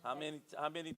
How many?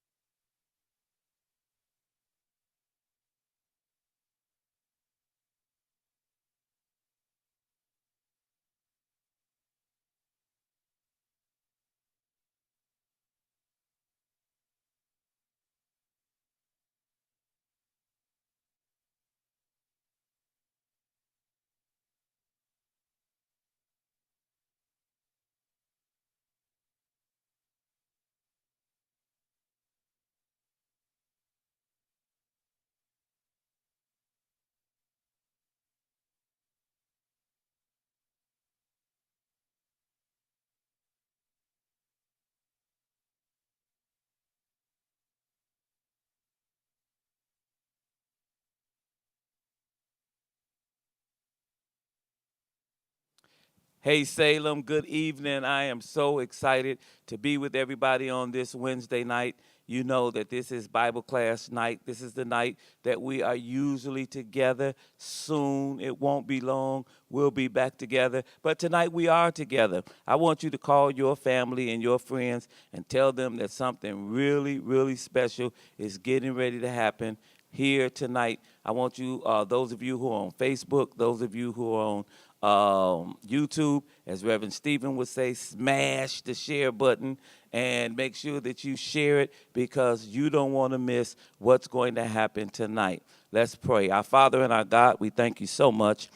Hey, Salem, good evening. I am so excited to be with everybody on this Wednesday night. You know that this is Bible class night. This is the night that we are usually together. Soon, it won't be long, we'll be back together. But tonight we are together. I want you to call your family and your friends and tell them that something really, really special is getting ready to happen here tonight. I want you, those of you who are on Facebook, those of you who are on YouTube, as Reverend Stephen would say, smash the share button and make sure that you share it because you don't want to miss what's going to happen tonight. Let's pray. Our Father and our God, we thank you so much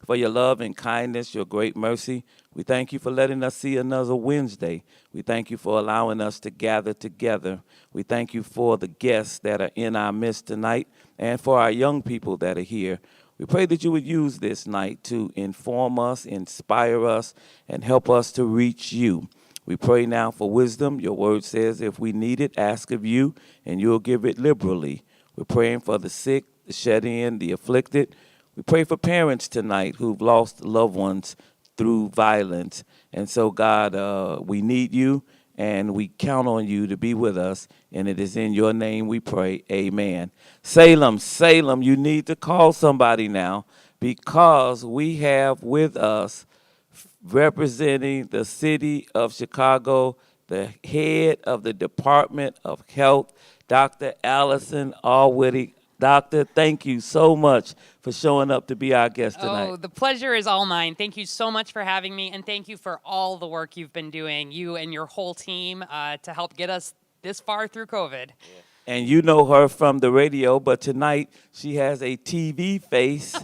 for your love and kindness, your great mercy. We thank you for letting us see another Wednesday. We thank you for allowing us to gather together. We thank you for the guests that are in our midst tonight and for our young people that are here. We pray that you would use this night to inform us, inspire us, and help us to reach you. We pray now for wisdom. Your word says if we need it, ask of you, and you'll give it liberally. We're praying for the sick, the shut in, the afflicted. We pray for parents tonight who've lost loved ones through violence. And so, God, we need you, and we count on you to be with us. And it is in your name we pray. Amen. Salem, Salem, you need to call somebody now because we have with us, representing the city of Chicago, the head of the Department of Health, Dr. Allison Arwady. Doctor, thank you so much for showing up to be our guest tonight. Oh, the pleasure is all mine. Thank you so much for having me, and thank you for all the work you've been doing, you and your whole team, to help get us this far through COVID. And you know her from the radio, but tonight she has a TV face.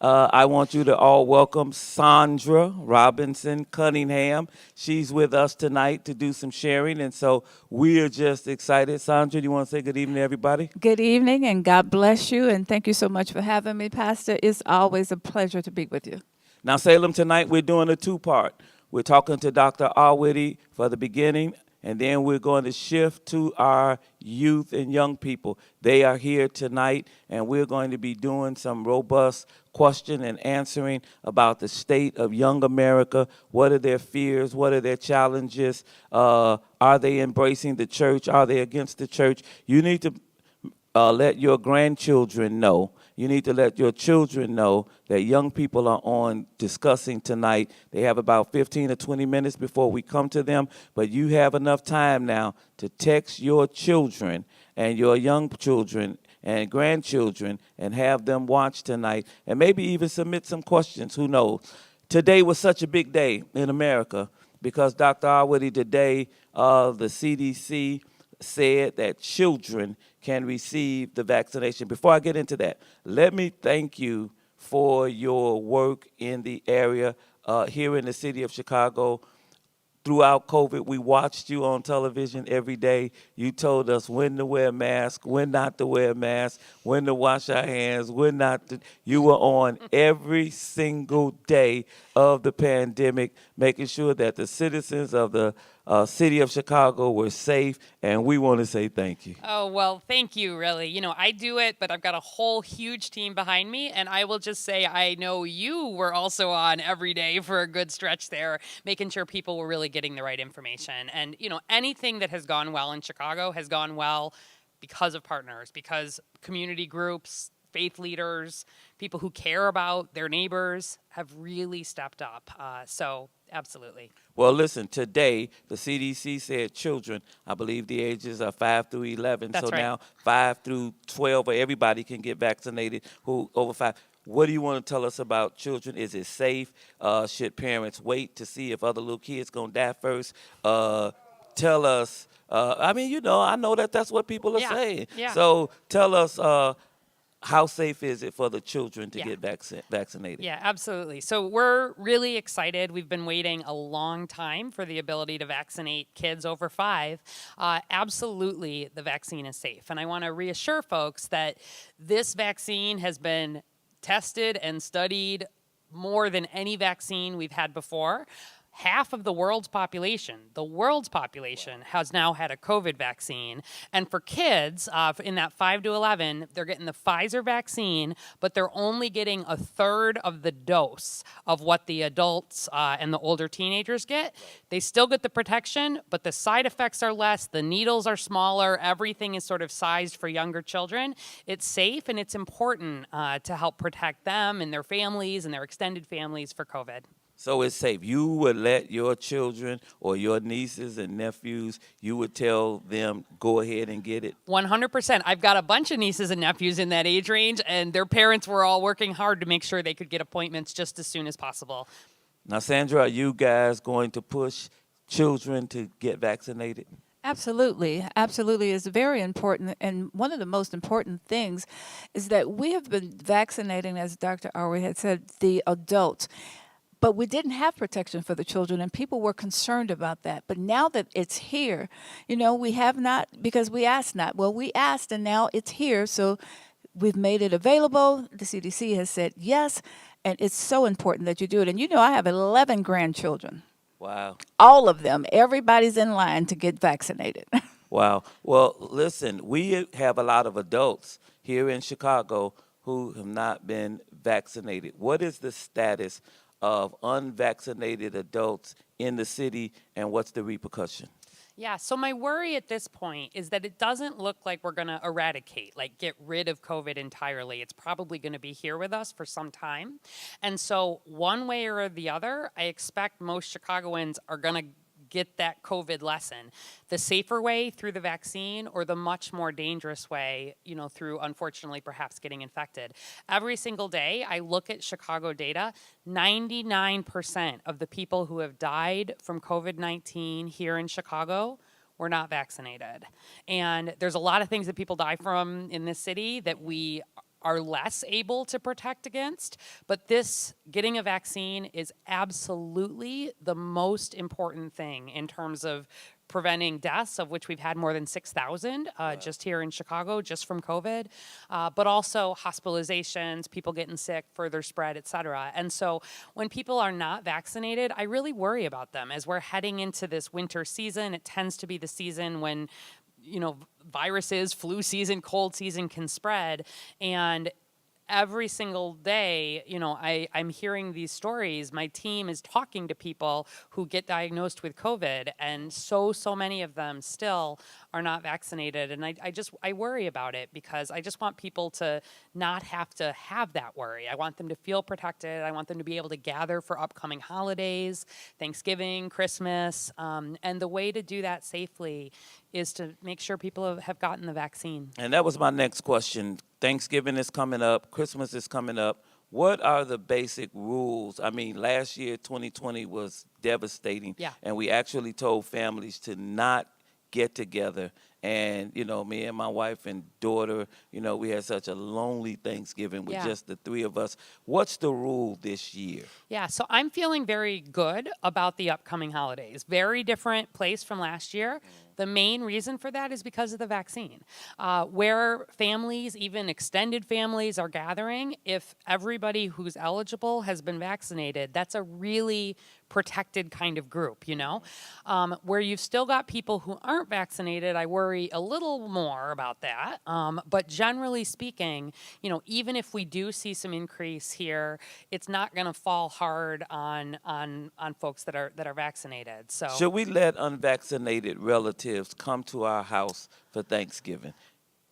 I want you to all welcome Sandra Robinson Cunningham. She's with us tonight to do some sharing, and so we are just excited. Sandra, do you want to say good evening to everybody? Good evening, and God bless you, and thank you so much for having me, Pastor. It's always a pleasure to be with you. Now, Salem, tonight we're doing a two-part. We're talking to Dr. Arwady for the beginning, and then we're going to shift to our youth and young people. They are here tonight, and we're going to be doing some robust question and answering about the state of young America. What are their fears? What are their challenges? Are they embracing the church? Are they against the church? You need to let your grandchildren know. You need to let your children know that young people are on discussing tonight. They have about 15 or 20 minutes before we come to them, but you have enough time now to text your children and your young children and grandchildren and have them watch tonight and maybe even submit some questions. Who knows? Today was such a big day in America because Dr. Arwady, today the CDC said that children can receive the vaccination. Before I get into that, let me thank you for your work in the area here in the city of Chicago. Throughout COVID, we watched you on television every day. You told us when to wear a mask, when not to wear a mask, when to wash our hands, when not to. You were on every single day of the pandemic, making sure that the citizens of the city of Chicago were safe, and we want to say thank you. Oh, well, thank you, really. You know, I do it, but I've got a whole huge team behind me, and I will just say I know you were also on every day for a good stretch there, making sure people were really getting the right information. And, you know, anything that has gone well in Chicago has gone well because of partners, because community groups, faith leaders, people who care about their neighbors have really stepped up. So Absolutely. Well, listen, today the CDC said children, I believe the ages are 5 through 11. That's so right. now 5 through 12, or everybody can get vaccinated who over 5. What do you want to tell us about children? Is it safe? Should parents wait to see if other little kids going to die first? Tell us. I mean, I know that that's what people are Yeah. saying. Yeah. So tell us, how safe is it for the children to Yeah. get vaccinated? Yeah, absolutely. So we're really excited. We've been waiting a long time for the ability to vaccinate kids over 5. Absolutely, the vaccine is safe. And I want to reassure folks that this vaccine has been tested and studied more than any vaccine we've had before. Half of the world's population, has now had a COVID vaccine. And for kids in that 5 to 11, they're getting the Pfizer vaccine, but they're only getting a third of the dose of what the adults and the older teenagers get. They still get the protection, but the side effects are less. The needles are smaller. Everything is sort of sized for younger children. It's safe and it's important to help protect them and their families and their extended families for COVID. So it's safe. You would let your children or your nieces and nephews, you would tell them, go ahead and get it? 100%. I've got a bunch of nieces and nephews in that age range, and their parents were all working hard to make sure they could get appointments just as soon as possible. Now, Sandra, are you guys going to push children to get vaccinated? Absolutely. Absolutely is very important. And one of the most important things is that we have been vaccinating, as Dr. Arwady had said, the adults. But we didn't have protection for the children, and people were concerned about that. But now that it's here, we have not, because we asked not. Well, we asked, and now it's here, so we've made it available. The CDC has said yes, and it's so important that you do it. And I have 11 grandchildren. Wow. All of them. Everybody's in line to get vaccinated. Wow. Well, listen, we have a lot of adults here in Chicago who have not been vaccinated. What is the status of unvaccinated adults in the city, and what's the repercussion? Yeah, so my worry at this point is that it doesn't look like we're going to eradicate, like get rid of COVID entirely. It's probably going to be here with us for some time. And so one way or the other, I expect most Chicagoans are going to get that COVID lesson. The safer way through the vaccine, or the much more dangerous way, through, unfortunately, perhaps getting infected. Every single day, I look at Chicago data, 99% of the people who have died from COVID-19 here in Chicago were not vaccinated. And there's a lot of things that people die from in this city that we are less able to protect against, but this getting a vaccine is absolutely the most important thing in terms of preventing deaths, of which we've had more than 6,000 just here in Chicago, just from COVID, but also hospitalizations, people getting sick, further spread, et cetera. And so when people are not vaccinated, I really worry about them. As we're heading into this winter season, it tends to be the season when viruses, flu season, cold season can spread. And every single day, I'm hearing these stories. My team is talking to people who get diagnosed with COVID, and so many of them still are not vaccinated. And I worry about it, because I just want people to not have to have that worry. I want them to feel protected. I want them to be able to gather for upcoming holidays, Thanksgiving, Christmas. And the way to do that safely is to make sure people have gotten the vaccine. And that was my next question. Thanksgiving is coming up. Christmas is coming up. What are the basic rules? I mean, last year, 2020, was devastating. Yeah. And we actually told families to not get together. And, me and my wife and daughter, we had such a lonely Thanksgiving with just the three of us. What's the rule this year? Yeah, so I'm feeling very good about the upcoming holidays. Very different place from last year. The main reason for that is because of the vaccine. Where families, even extended families, are gathering, if everybody who's eligible has been vaccinated, that's a really protected kind of group, Where you've still got people who aren't vaccinated, I worry a little more about that. But generally speaking, even if we do see some increase here, it's not going to fall hard on folks that are vaccinated. So should we let unvaccinated relatives come to our house for Thanksgiving?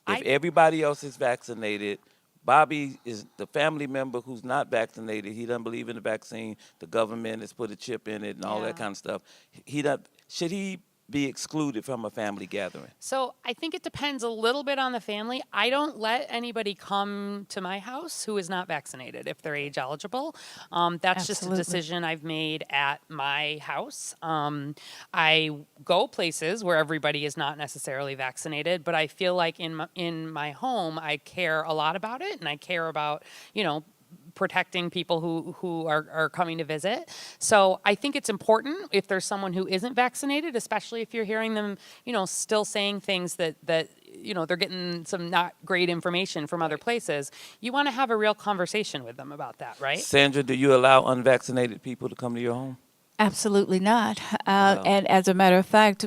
If everybody else is vaccinated, Bobby is the family member who's not vaccinated. He doesn't believe in the vaccine. The government has put a chip in it and all that Yeah. kind of stuff. He does, should he be excluded from a family gathering? So I think it depends a little bit on the family. I don't let anybody come to my house who is not vaccinated if they're age eligible. That's just a Absolutely. decision I've made at my house. I go places where everybody is not necessarily vaccinated, but I feel like in my home, I care a lot about it, and I care about, protecting people who are coming to visit. So I think it's important if there's someone who isn't vaccinated, especially if you're hearing them, still saying things that they're getting some not great information from other places. You want to have a real conversation with them about that, right? Sandra, do you allow unvaccinated people to come to your home? Absolutely not. Wow. And as a matter of fact,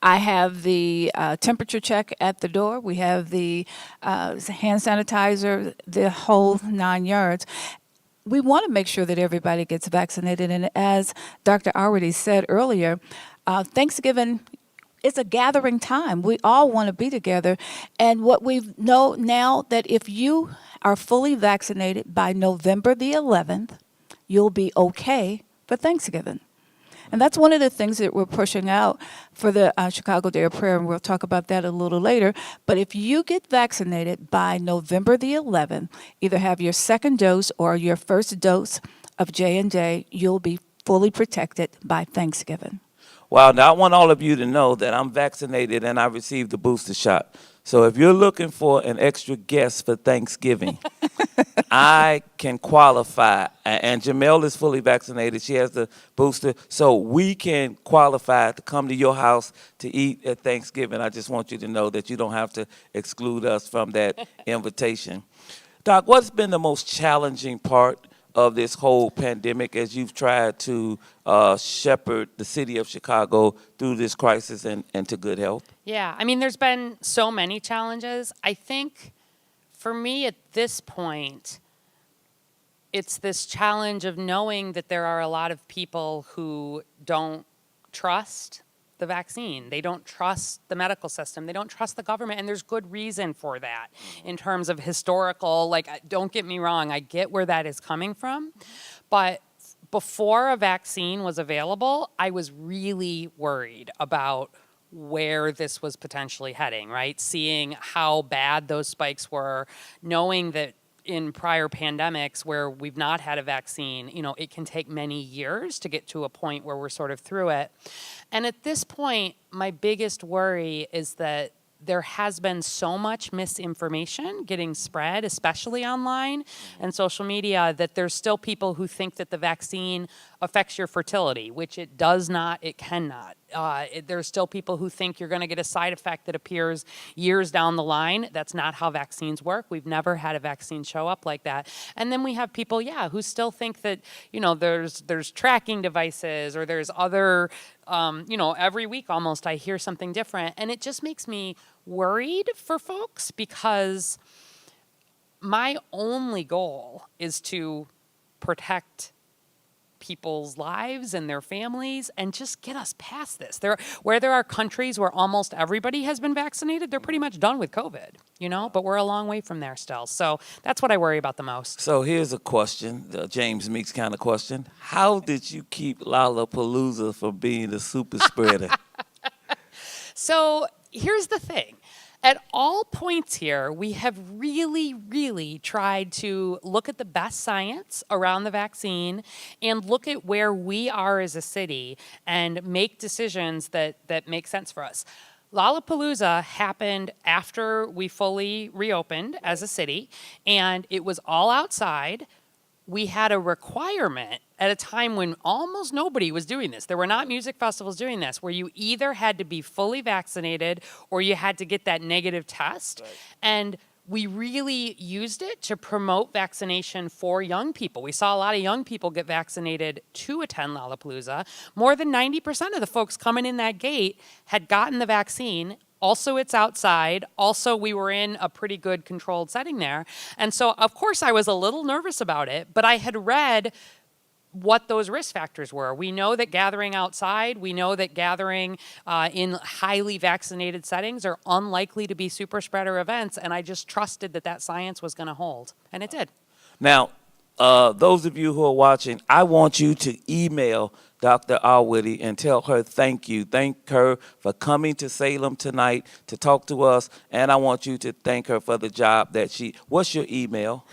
I have the temperature check at the door. We have the hand sanitizer, the whole 9 yards. We want to make sure that everybody gets vaccinated. And as Dr. Arwady said earlier, Thanksgiving is a gathering time. We all want to be together. And what we know now that if you are fully vaccinated by November the 11th, you'll be okay for Thanksgiving. And that's one of the things that we're pushing out for the Chicago Day of Prayer, and we'll talk about that a little later. But if you get vaccinated by November the 11th, either have your second dose or your first dose of J&J, you'll be fully protected by Thanksgiving. Well, now I want all of you to know that I'm vaccinated and I received the booster shot. So if you're looking for an extra guest for Thanksgiving, I can qualify. And Jamel is fully vaccinated. She has the booster. So we can qualify to come to your house to eat at Thanksgiving. I just want you to know that you don't have to exclude us from that invitation. Doc, what's been the most challenging part of this whole pandemic as you've tried to shepherd the city of Chicago through this crisis and to good health? Yeah, I mean, there's been so many challenges. I think for me at this point, it's this challenge of knowing that there are a lot of people who don't trust the vaccine. They don't trust the medical system. They don't trust the government. And there's good reason for that in terms of historical, don't get me wrong, I get where that is coming from. But before a vaccine was available, I was really worried about where this was potentially heading, right? Seeing how bad those spikes were, knowing that in prior pandemics where we've not had a vaccine, it can take many years to get to a point where we're sort of through it. And at this point, my biggest worry is that there has been so much misinformation getting spread, especially online and social media, that there's still people who think that the vaccine affects your fertility, which it does not, it cannot. There's still people who think you're going to get a side effect that appears years down the line. That's not how vaccines work. We've never had a vaccine show up like that. And then we have people, who still think that, there's tracking devices or there's other, every week almost I hear something different. And it just makes me worried for folks because my only goal is to protect people's lives and their families and just get us past this. Where there are countries where almost everybody has been vaccinated, they're pretty much done with COVID, but we're a long way from there still. So that's what I worry about the most. So here's a question, the James Meeks kind of question. How did you keep Lollapalooza from being the super spreader? So here's the thing. At all points here, we have really, really tried to look at the best science around the vaccine and look at where we are as a city and make decisions that make sense for us. Lollapalooza happened after we fully reopened as a city, and it was all outside. We had a requirement at a time when almost nobody was doing this. There were not music festivals doing this, where you either had to be fully vaccinated or you had to get that negative test. Right. And we really used it to promote vaccination for young people. We saw a lot of young people get vaccinated to attend Lollapalooza. More than 90% of the folks coming in that gate had gotten the vaccine. Also, it's outside. Also, we were in a pretty good controlled setting there. And so, of course, I was a little nervous about it, but I had read what those risk factors were. We know that gathering outside, we know that gathering in highly vaccinated settings are unlikely to be super spreader events, and I just trusted that that science was going to hold, and it did. Now, those of you who are watching, I want you to email Dr. Arwady and tell her thank you. Thank her for coming to Salem tonight to talk to us, and I want you to thank her for the job that what's your email?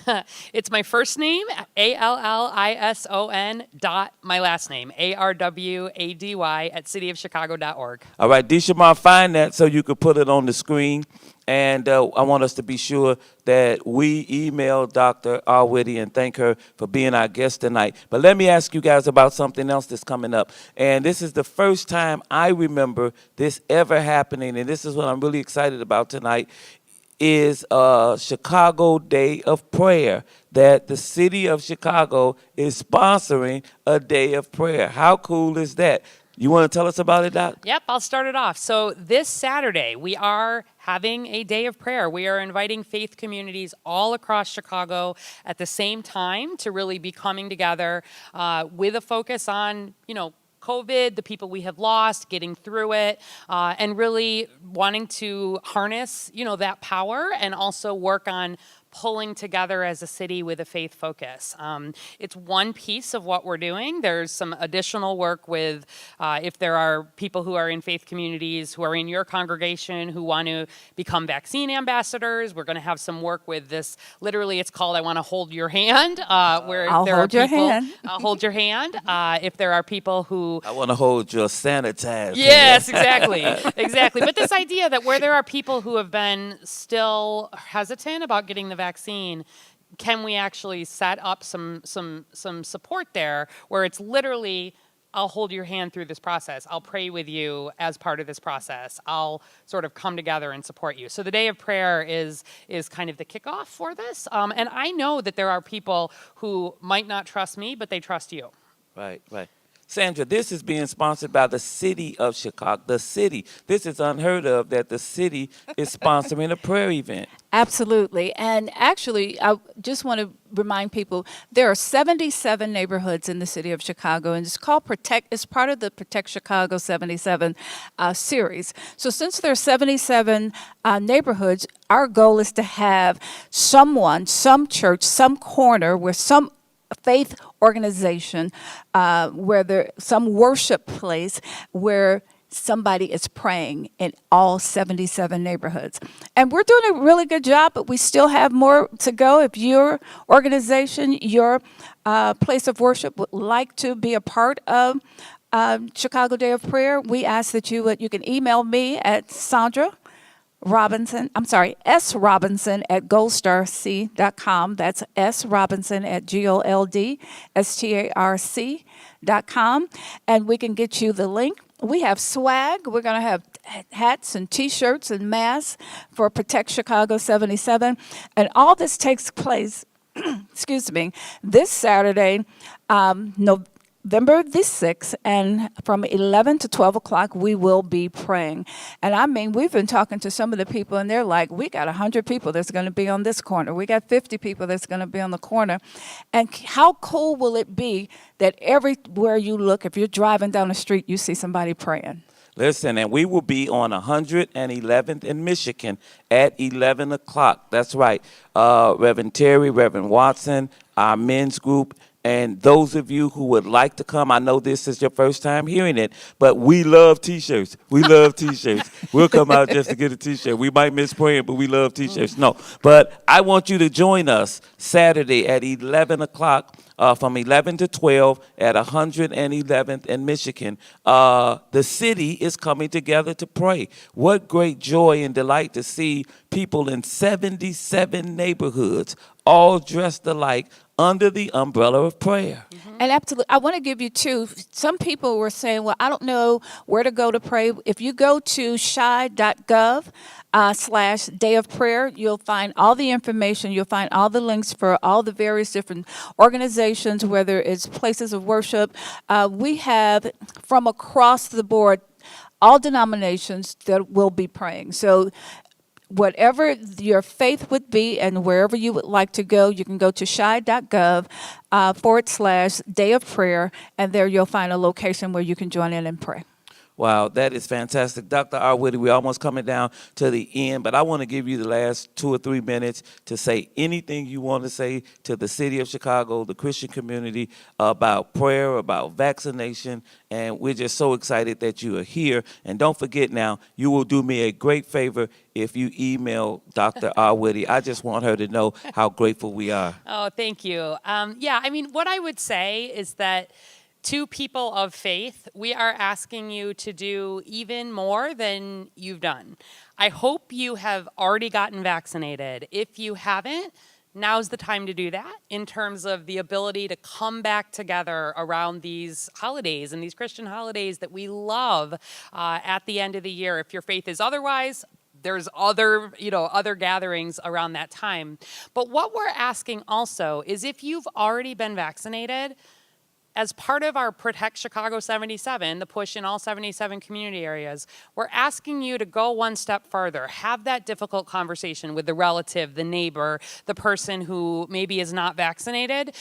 It's my first name, Allison, dot my last name, Arwady at cityofchicago.org. All right, Deshamar, find that so you could put it on the screen. And I want us to be sure that we email Dr. Arwady and thank her for being our guest tonight. But let me ask you guys about something else that's coming up. And this is the first time I remember this ever happening, and this is what I'm really excited about tonight, is Chicago Day of Prayer, that the city of Chicago is sponsoring a day of prayer. How cool is that? You want to tell us about it, Doc? Yep, I'll start it off. So this Saturday, we are having a day of prayer. We are inviting faith communities all across Chicago at the same time to really be coming together with a focus on, COVID, the people we have lost, getting through it, and really wanting to harness, that power and also work on pulling together as a city with a faith focus. It's one piece of what we're doing. There's some additional work with if there are people who are in faith communities who are in your congregation who want to become vaccine ambassadors. We're going to have some work with this. Literally, it's called I Want to Hold Your Hand. Where I'll there hold are your people, hand. I'll hold your hand. If there are people who I want to hold your sanitized. Yes, exactly. Exactly. But this idea that where there are people who have been still hesitant about getting the vaccine, can we actually set up some support there where it's literally, I'll hold your hand through this process. I'll pray with you as part of this process. I'll sort of come together and support you. So the day of prayer is kind of the kickoff for this. And I know that there are people who might not trust me, but they trust you. Right. Sandra, this is being sponsored by the city of Chicago. The city. This is unheard of that the city is sponsoring a prayer event. Absolutely. And actually, I just want to remind people, there are 77 neighborhoods in the city of Chicago, and it's called Protect. It's part of the Protect Chicago 77 series. So since there are 77 neighborhoods, our goal is to have someone, some church, some corner where some faith organization, where there some worship place where somebody is praying in all 77 neighborhoods. And we're doing a really good job, but we still have more to go. If your organization, your place of worship would like to be a part of Chicago Day of Prayer, we ask that you can email me at Sandra Robinson, S. Robinson at goldstarc.com. That's S. Robinson at GOLDSTARC.com. And we can get you the link. We have swag. We're going to have hats and T-shirts and masks for Protect Chicago 77. And all this takes place, this Saturday, November the 6th, and from 11 to 12 o'clock, we will be praying. And I mean, we've been talking to some of the people, and they're like, we got 100 people that's going to be on this corner. We got 50 people that's going to be on the corner. And how cool will it be that everywhere you look, if you're driving down the street, you see somebody praying? Listen, and we will be on 111th in Michigan at 11 o'clock. That's right. Reverend Terry, Reverend Watson, our men's group, and those of you who would like to come, I know this is your first time hearing it, but we love T-shirts. We love T-shirts. We'll come out just to get a T-shirt. We might miss praying, but we love T-shirts. No, but I want you to join us Saturday at 11 o'clock, from 11 to 12 at 111th in Michigan. The city is coming together to pray. What great joy and delight to see people in 77 neighborhoods all dressed alike under the umbrella of prayer. Mm-hmm. And absolutely, I want to give you two. Some people were saying, well, I don't know where to go to pray. If you go to chi.gov /day of prayer, you'll find all the information. You'll find all the links for all the various different organizations, whether it's places of worship. We have from across the board all denominations that will be praying. So whatever your faith would be and wherever you would like to go, you can go to shy.gov /day of prayer, and there you'll find a location where you can join in and pray. Wow, that is fantastic. Dr. Arwady, we're almost coming down to the end, but I want to give you the last 2 or 3 minutes to say anything you want to say to the city of Chicago, the Christian community, about prayer, about vaccination, and we're just so excited that you are here. And don't forget now, you will do me a great favor if you email Dr. Arwady. I just want her to know how grateful we are. Oh, thank you. Yeah, I mean, what I would say is that to people of faith, we are asking you to do even more than you've done. I hope you have already gotten vaccinated. If you haven't, now's the time to do that in terms of the ability to come back together around these holidays and these Christian holidays that we love at the end of the year. If your faith is otherwise, there's other gatherings around that time. But what we're asking also is if you've already been vaccinated, as part of our Protect Chicago 77, the push in all 77 community areas, we're asking you to go one step further. Have that difficult conversation with the relative, the neighbor, the person who maybe is not vaccinated.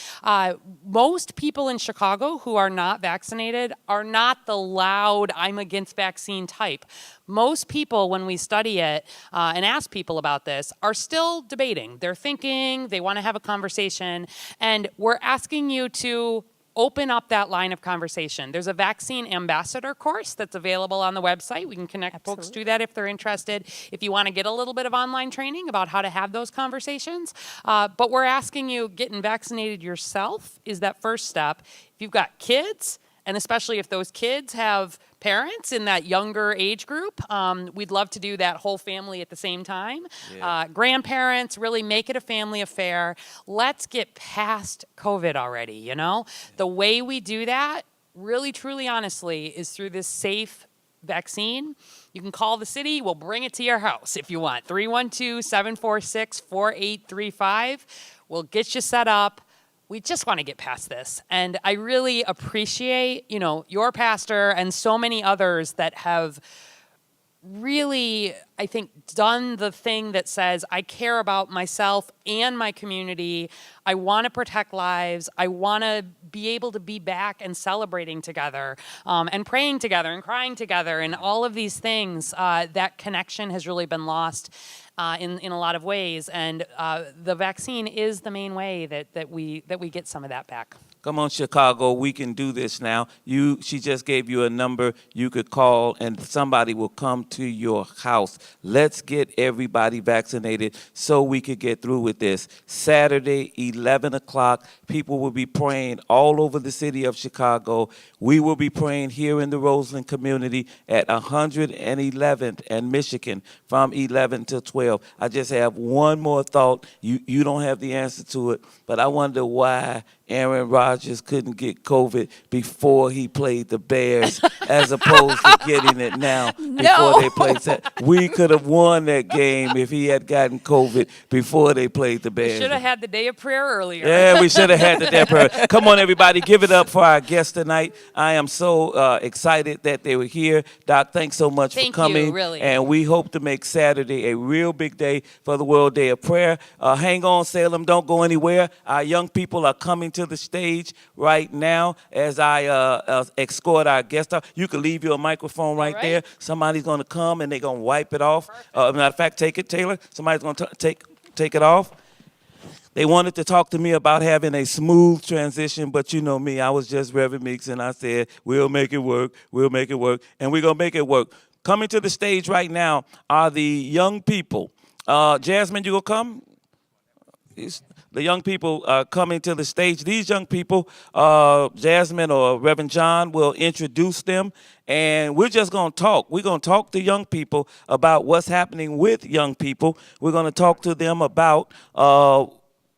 Most people in Chicago who are not vaccinated are not the loud, I'm against vaccine type. Most people, when we study it and ask people about this, are still debating. They're thinking, they want to have a conversation, and we're asking you to open up that line of conversation. There's a vaccine ambassador course that's available on the website. We can connect folks to that if they're interested. If you want to get a little bit of online training about how to have those conversations. But we're asking you, getting vaccinated yourself is that first step. If you've got kids, and especially if those kids have parents in that younger age group, we'd love to do that whole family at the same time. Yeah. Grandparents, really make it a family affair. Let's get past COVID already, you know? The way we do that, really, truly, honestly, is through this safe vaccine. You can call the city. We'll bring it to your house if you want. 312-746-4835. We'll get you set up. We just want to get past this. And I really appreciate, your pastor and so many others that have really, I think, done the thing that says, I care about myself and my community. I want to protect lives. I want to be able to be back and celebrating together and praying together and crying together and all of these things. That connection has really been lost in a lot of ways. And the vaccine is the main way that we get some of that back. Come on, Chicago, we can do this now. She just gave you a number you could call, and somebody will come to your house. Let's get everybody vaccinated so we could get through with this. Saturday, 11 o'clock, people will be praying all over the city of Chicago. We will be praying here in the Roseland community at 111th and Michigan from 11 to 12. I just have one more thought. You don't have the answer to it, but I wonder why Aaron Rodgers couldn't get COVID before he played the Bears as opposed to getting it now before they played. We could have won that game if he had gotten COVID before they played the Bears. We should have had the day of prayer earlier. Yeah, we should have had the day of prayer. Come on, everybody, give it up for our guests tonight. I am so excited that they were here. Doc, thanks so much for coming. You, really. And we hope to make Saturday a real big day for the World Day of Prayer. Hang on, Salem. Don't go anywhere. Our young people are coming to the stage right now as I escort our guests out. You can leave your microphone right there. Somebody's going to come and they're going to wipe it off. Matter of fact, take it, Taylor. Somebody's going to take it off. They wanted to talk to me about having a smooth transition, but you know me, I was just Reverend Meeks, and I said, we'll make it work, and we're going to make it work. Coming to the stage right now are the young people. Jasmine, you going to come? The young people coming to the stage. These young people, Jasmine or Reverend John will introduce them, and we're just going to talk. We're going to talk to young people about what's happening with young people. We're going to talk to them about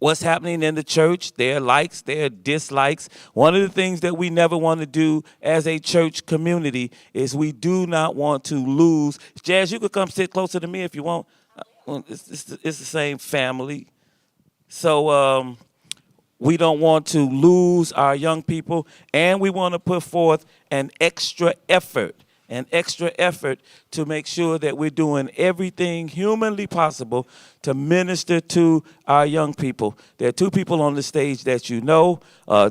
what's happening in the church, their likes, their dislikes. One of the things that we never want to do as a church community is we do not want to lose. Jazz, you could come sit closer to me if you want. It's the same family. So we don't want to lose our young people, and we want to put forth an extra effort and extra effort to make sure that we're doing everything humanly possible to minister to our young people. There are two people on the stage that you know.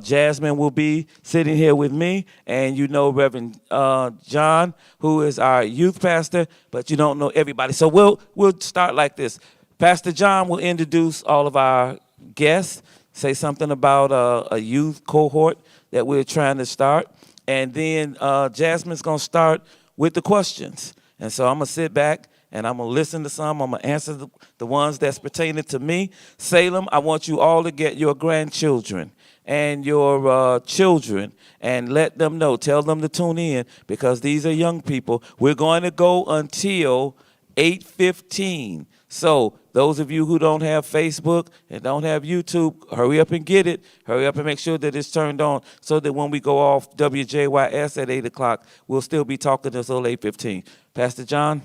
Jasmine will be sitting here with me, and you know Reverend John, who is our youth pastor, but you don't know everybody. So we'll start like this. Pastor John will introduce all of our guests, say something about a youth cohort that we're trying to start. And then Jasmine's going to start with the questions. And so I'm going to sit back and I'm going to listen to some. I'm going to answer the ones that's pertaining to me. Salem, I want you all to get your grandchildren and your children and let them know. Tell them to tune in because these are young people. We're going to go until 8:15. So those of you who don't have Facebook and don't have YouTube, hurry up and get it. Hurry up and make sure that it's turned on so that when we go off WJYS at 8 o'clock, we'll still be talking until 8:15. Pastor John?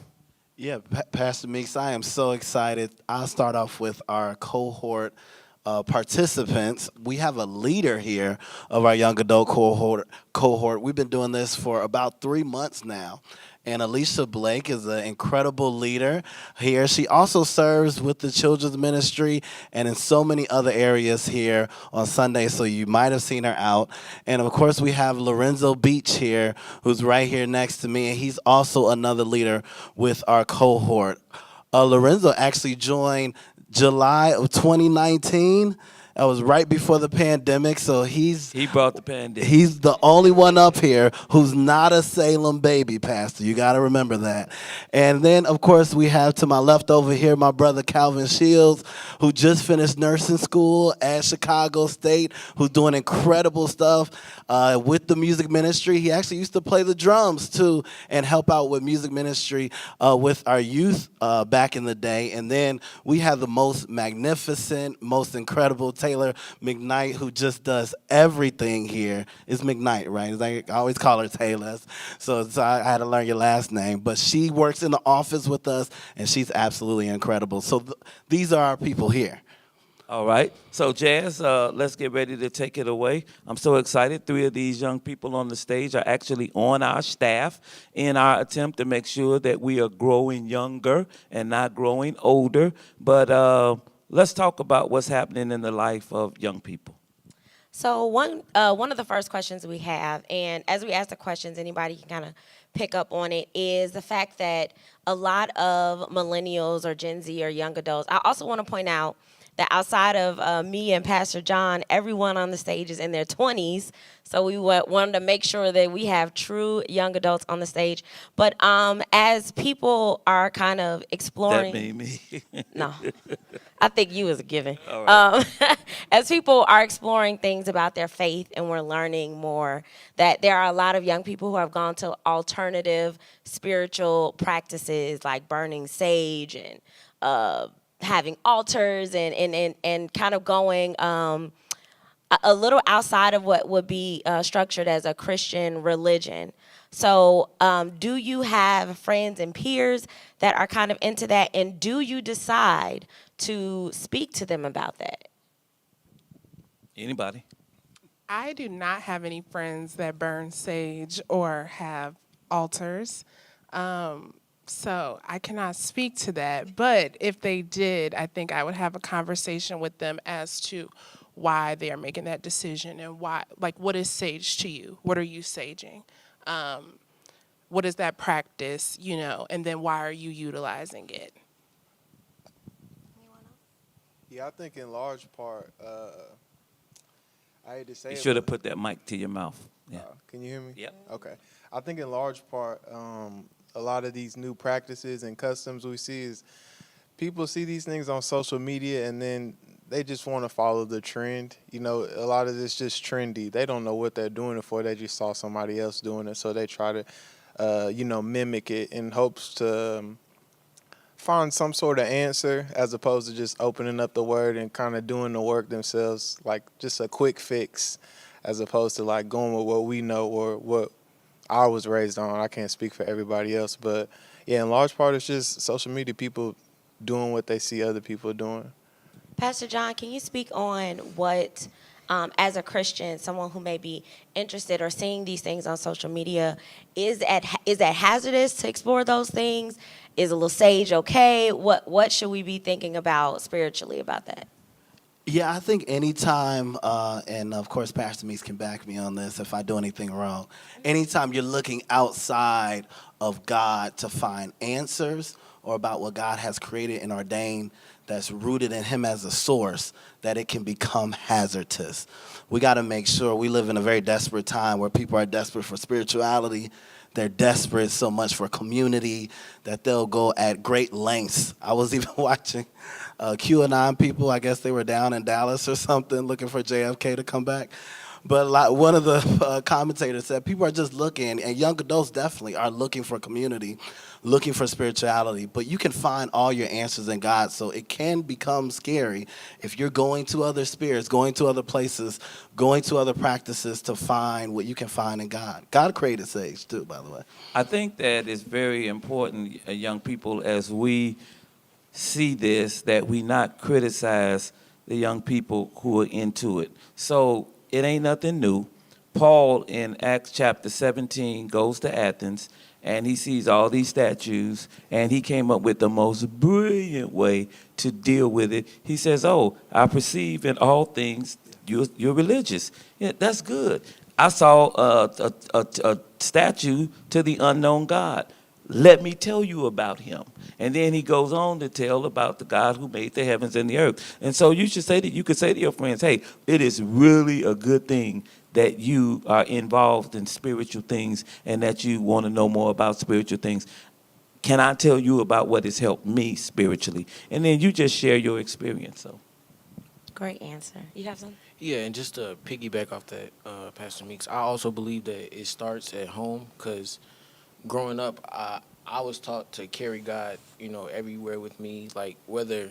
Yeah, Pastor Meeks, I am so excited. I'll start off with our cohort participants. We have a leader here of our young adult cohort. We've been doing this for about 3 months now. And Alicia Blake is an incredible leader here. She also serves with the children's ministry and in so many other areas here on Sunday, so you might have seen her out. And of course, we have Lorenzo Beach here, who's right here next to me, and he's also another leader with our cohort. Lorenzo actually joined July of 2019. That was right before the pandemic, so He brought the pandemic. he's the only one up here who's not a Salem baby, Pastor. You got to remember that. And then, of course, we have to my left over here my brother Calvin Shields, who just finished nursing school at Chicago State, who's doing incredible stuff with the music ministry. He actually used to play the drums, too, and help out with music ministry with our youth back in the day. And then we have the most magnificent, most incredible Taylor McKnight, who just does everything here. It's McKnight, right? I always call her Taylor, so I had to learn your last name. But she works in the office with us, and she's absolutely incredible. So these are our people here. All right. So, Jazz, let's get ready to take it away. I'm so excited. 3 of these young people on the stage are actually on our staff in our attempt to make sure that we are growing younger and not growing older. But let's talk about what's happening in the life of young people. So one of the first questions we have, and as we ask the questions, anybody can kind of pick up on it, is the fact that a lot of millennials or Gen Z or young adults. I also want to point out that outside of me and Pastor John, everyone on the stage is in their 20s. So we wanted to make sure that we have true young adults on the stage. But as people are kind of exploring. That made me. No, I think you was a given. All right. As people are exploring things about their faith and we're learning more, that there are a lot of young people who have gone to alternative spiritual practices like burning sage and having altars and kind of going a little outside of what would be structured as a Christian religion. So do you have friends and peers that are kind of into that, and do you decide to speak to them about that? Anybody? I do not have any friends that burn sage or have altars. So I cannot speak to that. But if they did, I think I would have a conversation with them as to why they are making that decision and why, like, what is sage to you? What are you saging? What is that practice, and then why are you utilizing it? Yeah, I think in large part, I hate to say You it, should have but- put that mic to your mouth. Yeah. Can you hear me? Yep. Okay. I think in large part, a lot of these new practices and customs we see is people see these things on social media and then they just want to follow the trend. A lot of this just trendy. They don't know what they're doing it for. They just saw somebody else doing it, so they try to, mimic it in hopes to find some sort of answer as opposed to just opening up the word and kind of doing the work themselves, like just a quick fix as opposed to like going with what we know or what I was raised on. I can't speak for everybody else, but yeah, in large part, it's just social media people doing what they see other people doing. Pastor John, can you speak on what as a Christian, someone who may be interested or seeing these things on social media, is that hazardous to explore those things? Is a little sage okay? What should we be thinking about spiritually about that? Yeah, I think anytime, and of course Pastor Meeks can back me on this if I do anything wrong, anytime you're looking outside of God to find answers or about what God has created and ordained that's rooted in him as a source, that it can become hazardous. We got to make sure we live in a very desperate time where people are desperate for spirituality. They're desperate so much for community that they'll go at great lengths. I was even watching QAnon people. I guess they were down in Dallas or something looking for JFK to come back. But one of the commentators said people are just looking, and young adults definitely are looking for community, looking for spirituality. But you can find all your answers in God. So it can become scary if you're going to other spirits, going to other places, going to other practices to find what you can find in God. God created sage too, by the way. I think that it's very important, young people, as we see this, that we not criticize the young people who are into it. So it ain't nothing new. Paul in Acts chapter 17 goes to Athens and he sees all these statues and he came up with the most brilliant way to deal with it. He says, "Oh, I perceive in all things you're religious." Yeah, that's good. I saw a statue to the unknown God. Let me tell you about him. And then he goes on to tell about the God who made the heavens and the earth. And so you could say to your friends, hey, it is really a good thing that you are involved in spiritual things and that you want to know more about spiritual things. Can I tell you about what has helped me spiritually? And then you just share your experience. So. Great answer. You have something? Yeah, and just to piggyback off that, Pastor Meeks, I also believe that it starts at home because growing up, I was taught to carry God, everywhere with me, like whether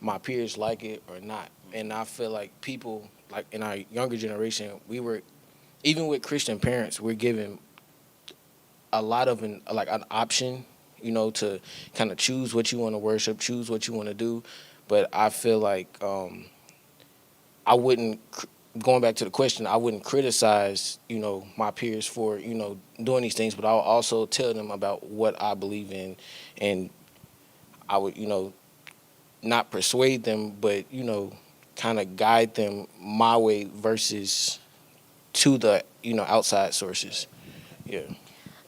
my peers like it or not. And I feel like people, like in our younger generation, even with Christian parents, we're given a lot of an option, to kind of choose what you want to worship, choose what you want to do. But I feel like I wouldn't, going back to the question, I wouldn't criticize, my peers for, doing these things, but I'll also tell them about what I believe in. And I would, not persuade them, but, kind of guide them my way versus to the, outside sources. Yeah.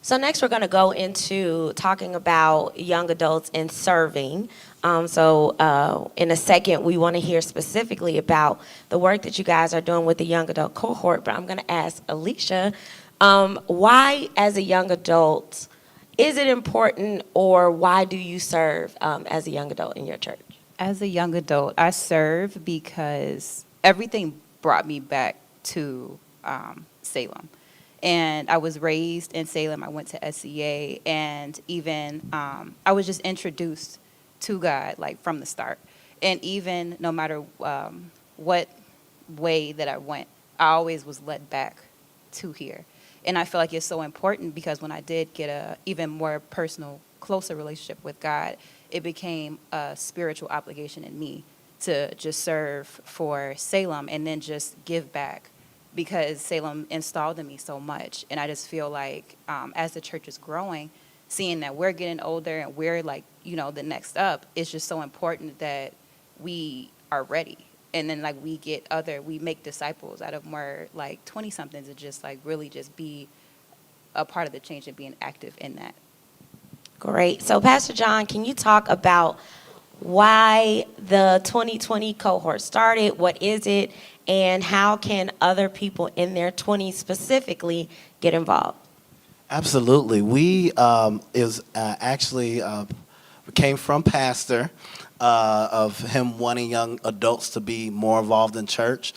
So next we're going to go into talking about young adults and serving. So in a second, we want to hear specifically about the work that you guys are doing with the young adult cohort. But I'm going to ask Alicia, why as a young adult is it important, or why do you serve as a young adult in your church? As a young adult, I serve because everything brought me back to Salem. And I was raised in Salem. I went to SEA, and even I was just introduced to God, like from the start. And even no matter what way that I went, I always was led back to here. And I feel like it's so important because when I did get a even more personal, closer relationship with God, it became a spiritual obligation in me to just serve for Salem and then just give back, because Salem installed in me so much. And I just feel like as the church is growing, seeing that we're getting older and we're like, the next up, it's just so important that we are ready. And then we make disciples out of more like 20-somethings and just like really just be a part of the change and being active in that. Great. So Pastor John, can you talk about why the 2020 cohort started? What is it? And how can other people in their 20s specifically get involved? Absolutely. We came from Pastor of him wanting young adults to be more involved in church.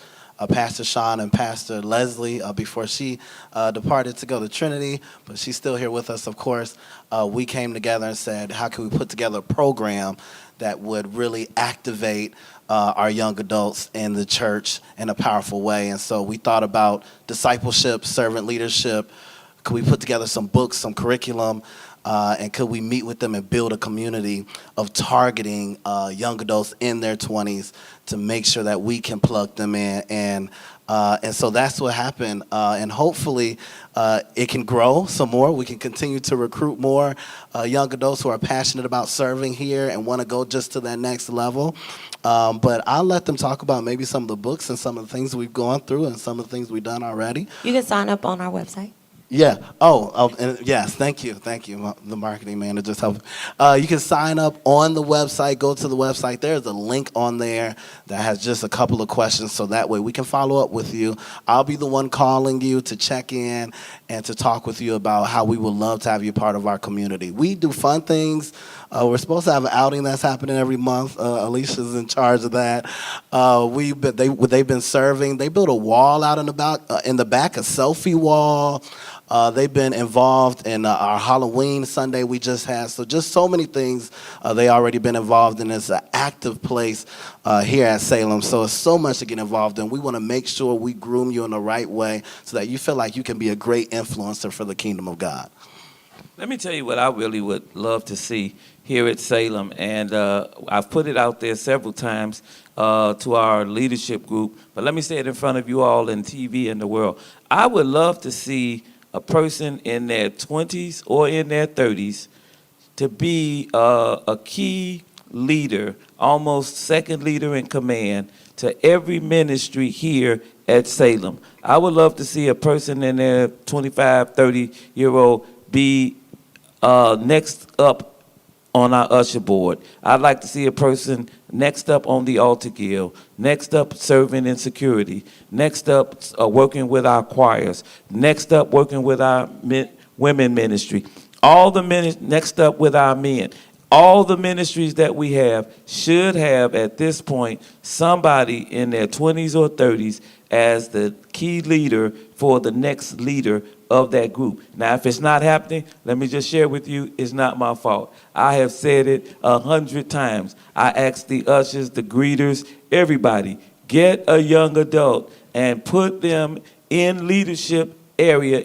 Pastor Sean and Pastor Leslie, before she departed to go to Trinity, but she's still here with us, of course. We came together and said, how can we put together a program that would really activate our young adults in the church in a powerful way? And so we thought about discipleship, servant leadership. Could we put together some books, some curriculum And could we meet with them and build a community of targeting young adults in their 20s to make sure that we can plug them in. And so that's what happened. And hopefully it can grow some more. We can continue to recruit more young adults who are passionate about serving here and want to go just to that next level. But I'll let them talk about maybe some of the books and some of the things we've gone through and some of the things we've done already. You can sign up on our website. Yeah. And yes, thank you. The marketing manager just helped. You can sign up on the website. Go to the website. There's a link on there that has just a couple of questions, so that way we can follow up with you. I'll be the one calling you to check in and to talk with you about how we would love to have you part of our community. We do fun things. We're supposed to have an outing that's happening every month. Alicia's in charge of that. They've been serving. They built a wall out in the back, a selfie wall. They've been involved in our Halloween Sunday we just had. So just so many things they already been involved in. It's an active place here at Salem. So it's so much to get involved in. We want to make sure we groom you in the right way so that you feel like you can be a great influencer for the kingdom of God. Let me tell you what I really would love to see here at Salem, and I've put it out there several times to our leadership group, but let me say it in front of you all in TV and the world. I would love to see a person in their 20s or in their 30s to be a key leader, almost second leader in command to every ministry here at Salem. I would love to see a person in their 25, 30-year-old be next up on our usher board. I'd like to see a person next up on the altar guild, next up serving in security, next up working with our choirs, next up working with our women ministry, next up with our men. All the ministries that we have should have at this point somebody in their 20s or 30s as the key leader for the next leader of that group. Now, if it's not happening, let me just share with you, it's not my fault. I have said it 100 times. I ask the ushers, the greeters, everybody, get a young adult and put them in leadership area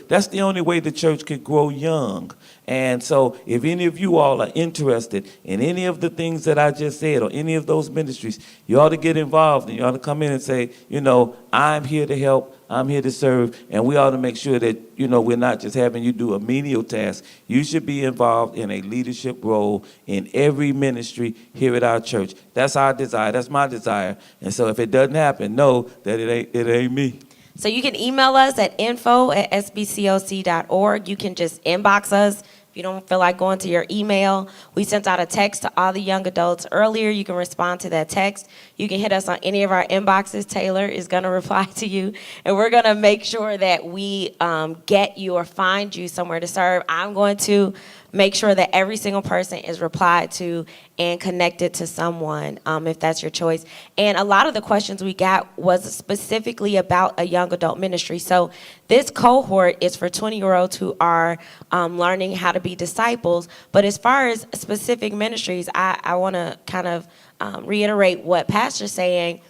that's the only way the church can grow young. And so if any of you all are interested in any of the things that I just said or any of those ministries, you ought to get involved and you ought to come in and say, I'm here to help, I'm here to serve, and we ought to make sure that, we're not just having you do a menial task. You should be involved in a leadership role in every ministry here at our church. That's our desire. That's my desire. And so if it doesn't happen, know that it ain't me. So you can email us at info@sbcoc.org. You can just inbox us if you don't feel like going to your email. We sent out a text to all the young adults earlier. You can respond to that text. You can hit us on any of our inboxes. Taylor is going to reply to you. And we're going to make sure that we get you or find you somewhere to serve. I'm going to make sure that every single person is replied to and connected to someone, if that's your choice. And a lot of the questions we got was specifically about a young adult ministry. So this cohort is for 20-year-olds who are learning how to be disciples. But as far as specific ministries, I want to kind of reiterate what Pastor's saying.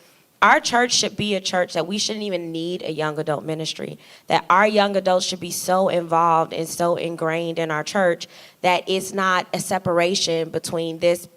Our church should be a church that we shouldn't even need a young adult ministry, that our young adults should be so involved and so ingrained in our church that it's not a separation between this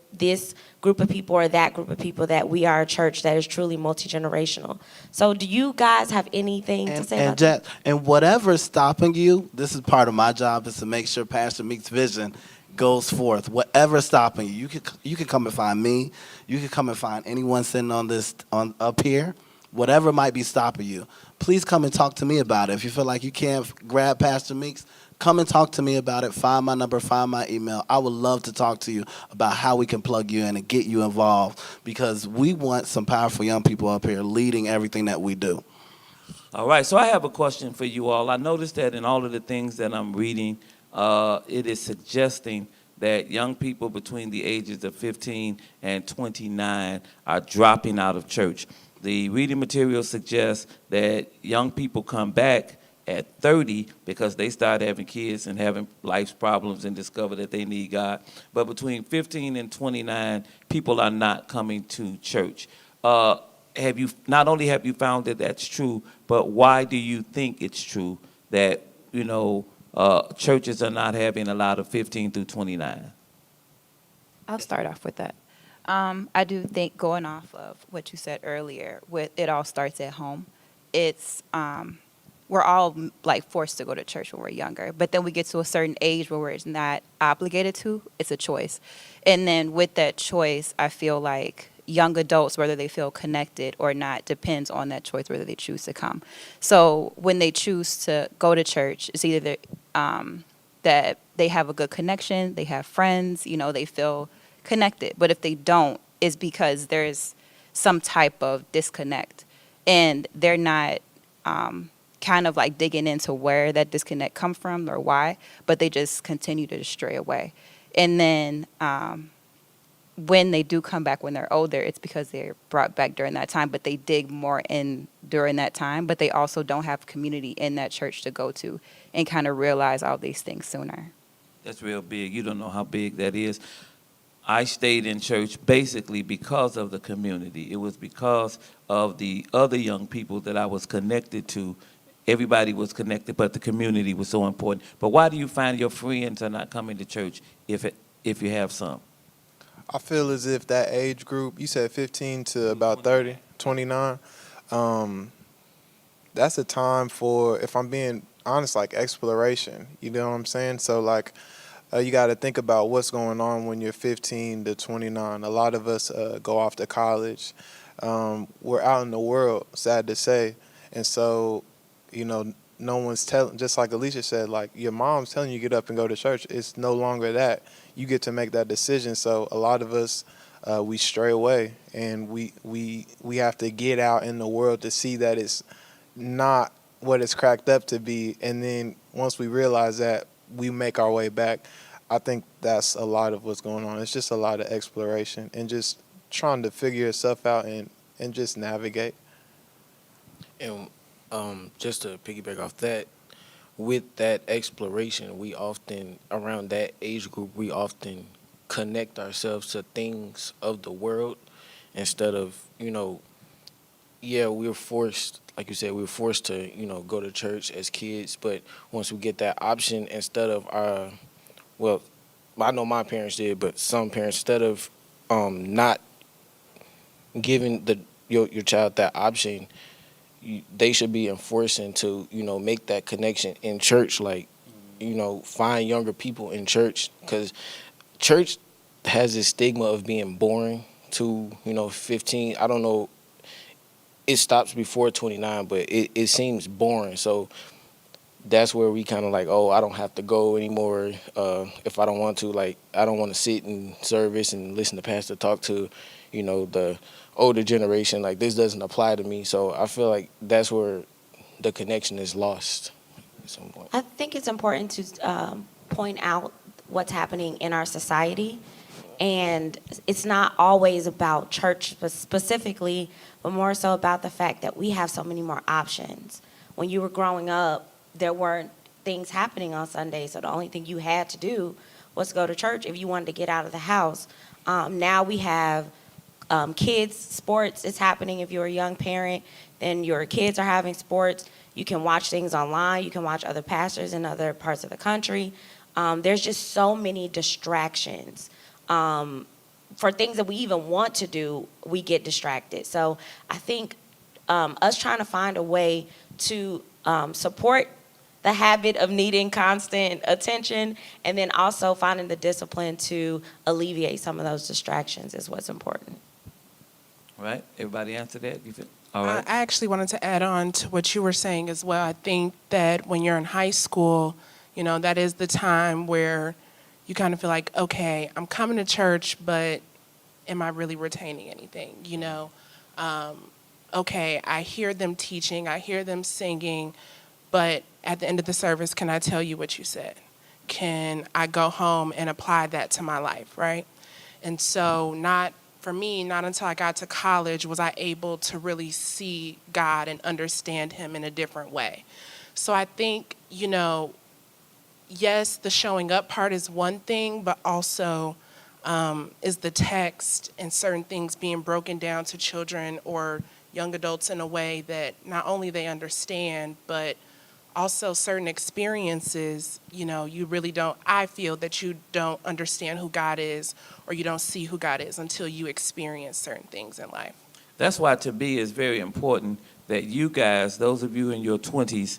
group of people or that group of people, that we are a church that is truly multi-generational. So do you guys have anything to say about that? And whatever's stopping you, this is part of my job, is to make sure Pastor Meeks' vision goes forth. Whatever's stopping you, you can come and find me. You can come and find anyone sitting up here. Whatever might be stopping you, please come and talk to me about it. If you feel like you can't grab Pastor Meeks, come and talk to me about it. Find my number, find my email. I would love to talk to you about how we can plug you in and get you involved, because we want some powerful young people up here leading everything that we do. All right, so I have a question for you all. I noticed that in all of the things that I'm reading, it is suggesting that young people between the ages of 15 and 29 are dropping out of church. The reading material suggests that young people come back at 30 because they start having kids and having life's problems and discover that they need God. But between 15 and 29, people are not coming to church. Not only have you found that that's true, but why do you think it's true that, churches are not having a lot of 15 through 29? I'll start off with that. I do think, going off of what you said earlier, with it all starts at home. It's we're all like forced to go to church when we're younger, but then we get to a certain age where we're not obligated to. It's a choice, and then with that choice, I feel like young adults, whether they feel connected or not, depends on that choice whether they choose to come. So when they choose to go to church, it's either that they have a good connection, they have friends, they feel connected. But if they don't, it's because there's some type of disconnect, and they're not kind of like digging into where that disconnect come from or why, but they just continue to stray away. And then when they do come back when they're older, it's because they're brought back during that time, but they dig more in during that time, but they also don't have community in that church to go to and kind of realize all these things sooner. That's real big. You don't know how big that is. I stayed in church basically because of the community. It was because of the other young people that I was connected to. Everybody was connected, but the community was so important. But why do you find your friends are not coming to church if you have some? I feel as if that age group, you said 15 to about 30, 29, that's a time for, if I'm being honest, like exploration. You know what I'm saying? So like, you got to think about what's going on when you're 15 to 29. A lot of us go off to college. We're out in the world, sad to say. And so, no one's telling, just like Alicia said, like your mom's telling you get up and go to church. It's no longer that. You get to make that decision. So a lot of us, we stray away, and we have to get out in the world to see that it's not what it's cracked up to be. And then once we realize that, we make our way back. I think that's a lot of what's going on. It's just a lot of exploration and just trying to figure yourself out and just navigate. And just to piggyback off that, with that exploration, we often, around that age group, we often connect ourselves to things of the world instead of, we're forced, like you said, we're forced to, go to church as kids. But once we get that option, instead of I know my parents did, but some parents, instead of not giving your child that option, they should be enforcing to, make that connection in church, like, find younger people in church, because church has this stigma of being boring to, 15. I don't know, it stops before 29, but it seems boring. So that's where we kind of like, oh, I don't have to go anymore if I don't want to. Like, I don't want to sit in service and listen to pastor talk to, the older generation. Like, this doesn't apply to me. So I feel like that's where the connection is lost at some point. I think it's important to point out what's happening in our society. And it's not always about church specifically, but more so about the fact that we have so many more options. When you were growing up, there weren't things happening on Sunday, so the only thing you had to do was go to church if you wanted to get out of the house. Now we have kids, sports is happening. If you're a young parent, then your kids are having sports. You can watch things online. You can watch other pastors in other parts of the country. There's just so many distractions. For things that we even want to do, we get distracted. So I think us trying to find a way to support the habit of needing constant attention, and then also finding the discipline to alleviate some of those distractions is what's important. All right, everybody answer that? You think? All right. I actually wanted to add on to what you were saying as well. I think that when you're in high school, that is the time where you kind of feel like, okay, I'm coming to church, but am I really retaining anything? Okay, I hear them teaching, I hear them singing, but at the end of the service, can I tell you what you said? Can I go home and apply that to my life, right? And so not until I got to college was I able to really see God and understand him in a different way. So I think, yes, the showing up part is one thing, but also is the text and certain things being broken down to children or young adults in a way that not only they understand, but also certain experiences, you really don't, I feel that you don't understand who God is, or you don't see who God is until you experience certain things in life. That's why to me it's very important that you guys, those of you in your 20s,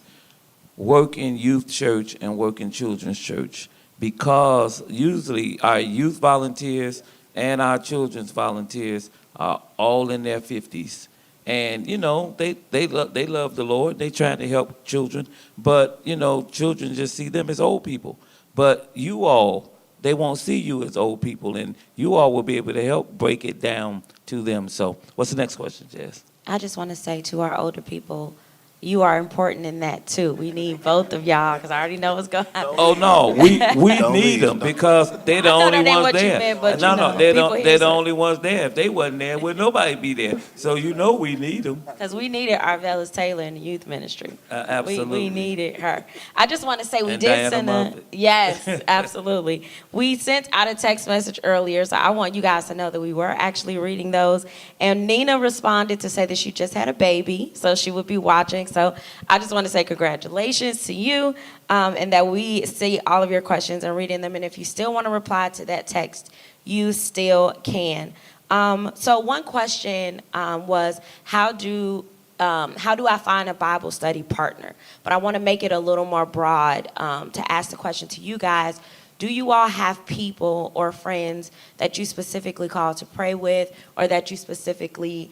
work in youth church and work in children's church, because usually our youth volunteers and our children's volunteers are all in their 50s. And, they love the Lord. They trying to help children. But, children just see them as old people. But you all, they won't see you as old people. And you all will be able to help break it down to them. So what's the next question, Jess? I just want to say to our older people, you are important in that too. We need both of y'all, because I already know what's going to happen. Oh no, we Don't need leave, them don't. because they're the I know only that ain't ones what you there. meant, but No, people hear they're the some- only ones there. If they wasn't there, would nobody be there? So we need them. Because we needed Arvellis Taylor in the youth ministry. Absolutely. We needed her. I just want to say we And did Diana send Muffet. Yes, absolutely. We sent out a text message earlier, so I want you guys to know that we were actually reading those. And Nina responded to say that she just had a baby, so she would be watching. So I just want to say congratulations to you, and that we see all of your questions and reading them. And if you still want to reply to that text, you still can. So one question was, how do I find a Bible study partner? But I want to make it a little more broad to ask the question to you guys. Do you all have people or friends that you specifically call to pray with, or that you specifically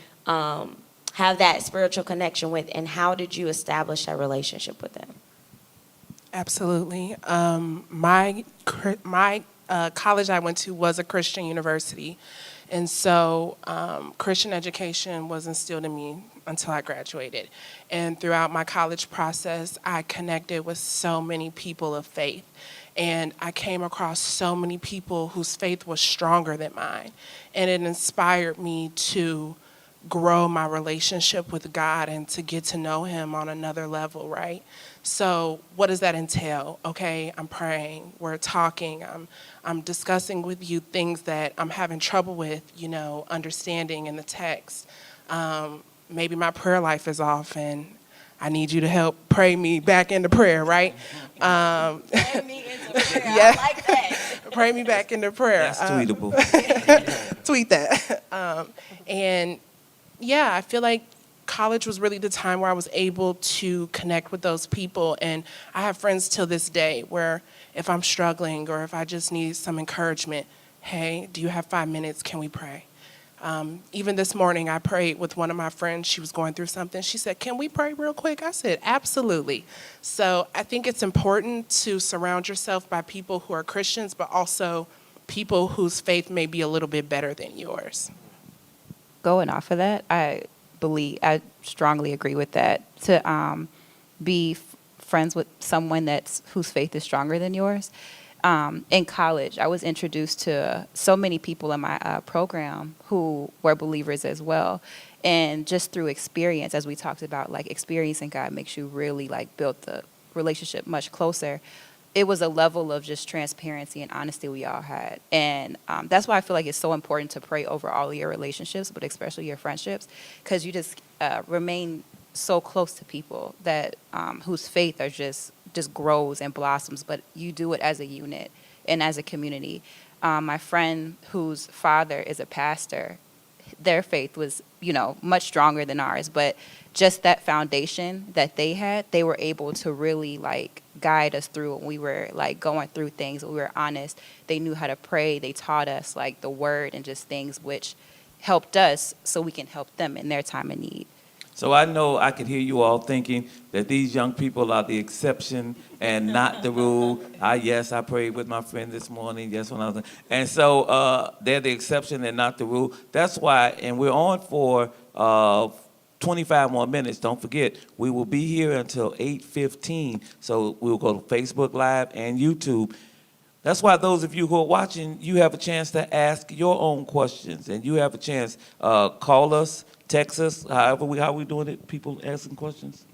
have that spiritual connection with, and how did you establish that relationship with them? Absolutely. My college I went to was a Christian university, and so Christian education was instilled in me until I graduated. And throughout my college process, I connected with so many people of faith, and I came across so many people whose faith was stronger than mine, and it inspired me to grow my relationship with God and to get to know him on another level, right? So what does that entail? Okay, I'm praying, we're talking, I'm discussing with you things that I'm having trouble with, understanding in the text. Maybe my prayer life is off and I need you to help pray me back into prayer, right? Pray me into prayer. Yeah. I like that. Pray me back into prayer. That's tweetable. Tweet that. And yeah, I feel like college was really the time where I was able to connect with those people. And I have friends till this day where if I'm struggling or if I just need some encouragement, hey, do you have 5 minutes? Can we pray? Even this morning, I prayed with one of my friends. She was going through something. She said, can we pray real quick? I said, absolutely. So I think it's important to surround yourself by people who are Christians, but also people whose faith may be a little bit better than yours. Going off of that, I strongly agree with that. To be friends with someone whose faith is stronger than yours. In college, I was introduced to so many people in my program who were believers as well. And just through experience, as we talked about, like experiencing God makes you really like build the relationship much closer. It was a level of just transparency and honesty we all had. And that's why I feel like it's so important to pray over all of your relationships, but especially your friendships, because you just remain so close to people that whose faith are just grows and blossoms, but you do it as a unit and as a community. My friend whose father is a pastor, their faith was, much stronger than ours, but just that foundation that they had, they were able to really like guide us through when we were like going through things. We were honest. They knew how to pray. They taught us like the word and just things which helped us so we can help them in their time of need. So I know I could hear you all thinking that these young people are the exception and not the rule. Yes, I prayed with my friend this morning. Yes, when I was, and so they're the exception and not the rule. That's why, and we're on for 25 more minutes. Don't forget, we will be here until 8:15. So we'll go to Facebook Live and YouTube. That's why those of you who are watching, you have a chance to ask your own questions, and you have a chance call us. Text us, how we doing it? People asking questions?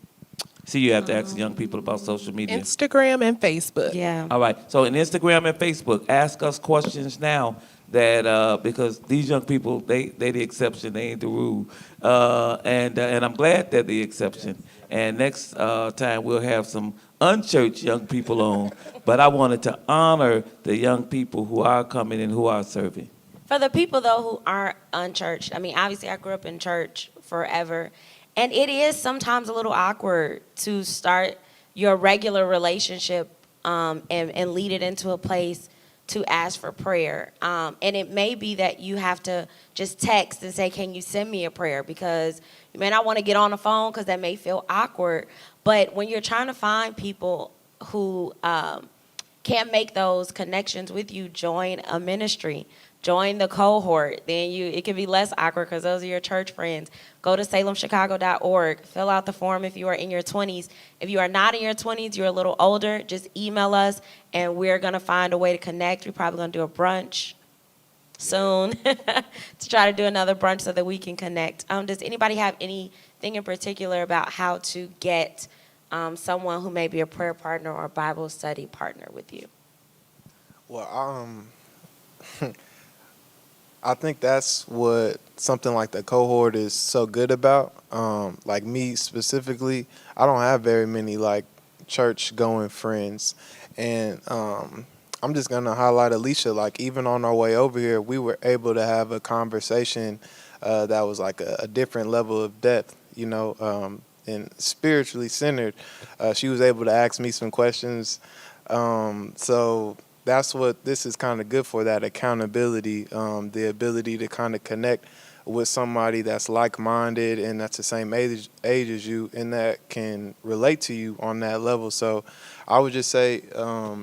See, you have to ask young people about social media. Instagram and Facebook. Yeah. All right. So in Instagram and Facebook, ask us questions now that because these young people, they the exception, they ain't the rule. And I'm glad they're the exception. And next time we'll have some unchurched young people on. But I wanted to honor the young people who are coming and who are serving. For the people, though, who aren't unchurched, I mean, obviously, I grew up in church forever, and it is sometimes a little awkward to start your regular relationship and lead it into a place to ask for prayer. And it may be that you have to just text and say, can you send me a prayer? Because you may not want to get on the phone because that may feel awkward. But when you're trying to find people who can't make those connections with you, join a ministry. Join the cohort. Then it can be less awkward because those are your church friends. Go to salemchicago.org. Fill out the form if you are in your 20s. If you are not in your 20s, you're a little older, just email us, and we're going to find a way to connect. We're probably going to do a brunch soon to try to do another brunch so that we can connect. Does anybody have anything in particular about how to get someone who may be a prayer partner or a Bible study partner with you? Well, I think that's what something like the cohort is so good about. Like me specifically, I don't have very many like church going friends. And I'm just going to highlight Alicia. Like even on our way over here, we were able to have a conversation that was like a different level of depth, you know, and spiritually centered. She was able to ask me some questions. So that's what this is kind of good for, that accountability, the ability to kind of connect with somebody that's like-minded and that's the same age as you and that can relate to you on that level. So I would just say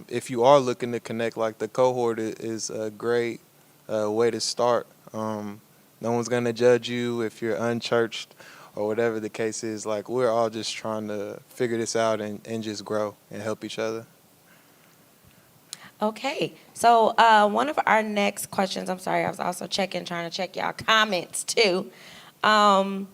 if you are looking to connect, like the cohort is a great way to start. No one's going to judge you if you're unchurched or whatever the case is. Like we're all just trying to figure this out and just grow and help each other. Okay, so one of our next questions, I'm sorry, I was also trying to check y'all comments too. How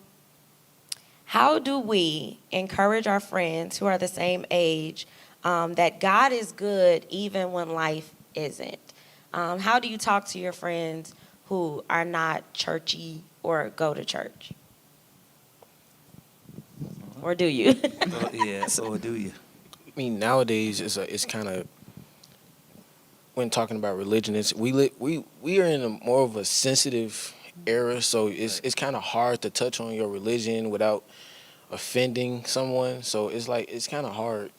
do we encourage our friends who are the same age that God is good even when life isn't? How do you talk to your friends who are not churchy or go to church? Or do you? Or do you? I mean, nowadays it's kind of, when talking about religion, we are in a more of a sensitive era, so it's kind of hard to touch on your religion without offending someone. So it's kind of hard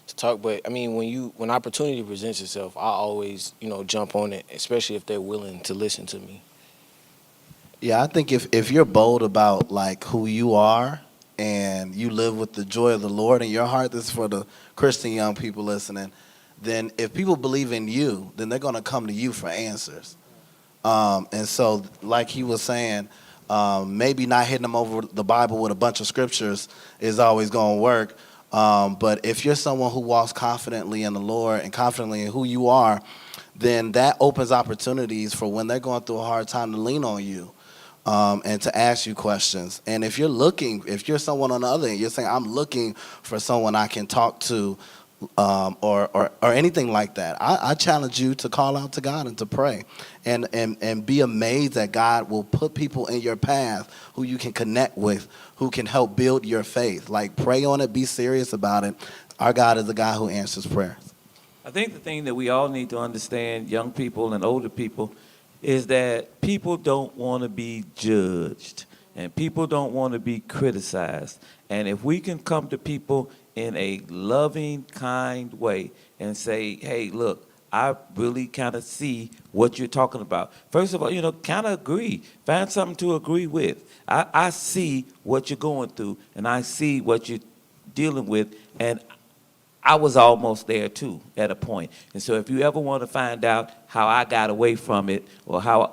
to talk. But I mean, when opportunity presents itself, I always jump on it, especially if they're willing to listen to me. Yeah, I think if you're bold about like who you are and you live with the joy of the Lord in your heart, this is for the Christian young people listening, then if people believe in you, then they're going to come to you for answers. And so, like he was saying, maybe not hitting them over the Bible with a bunch of scriptures is always going to work. But if you're someone who walks confidently in the Lord and confidently in who you are, then that opens opportunities for when they're going through a hard time to lean on you and to ask you questions. And if you're someone on the other end, you're saying, I'm looking for someone I can talk to, or anything like that, I challenge you to call out to God and to pray and be amazed that God will put people in your path who you can connect with, who can help build your faith. Like, pray on it, be serious about it. Our God is a God who answers prayers. I think the thing that we all need to understand, young people and older people, is that people don't want to be judged and people don't want to be criticized. And if we can come to people in a loving, kind way and say, hey, look, I really kind of see what you're talking about. First of all, kind of agree. Find something to agree with. I see what you're going through, and I see what you're dealing with, and I was almost there, too, at a point. And so if you ever want to find out how I got away from it or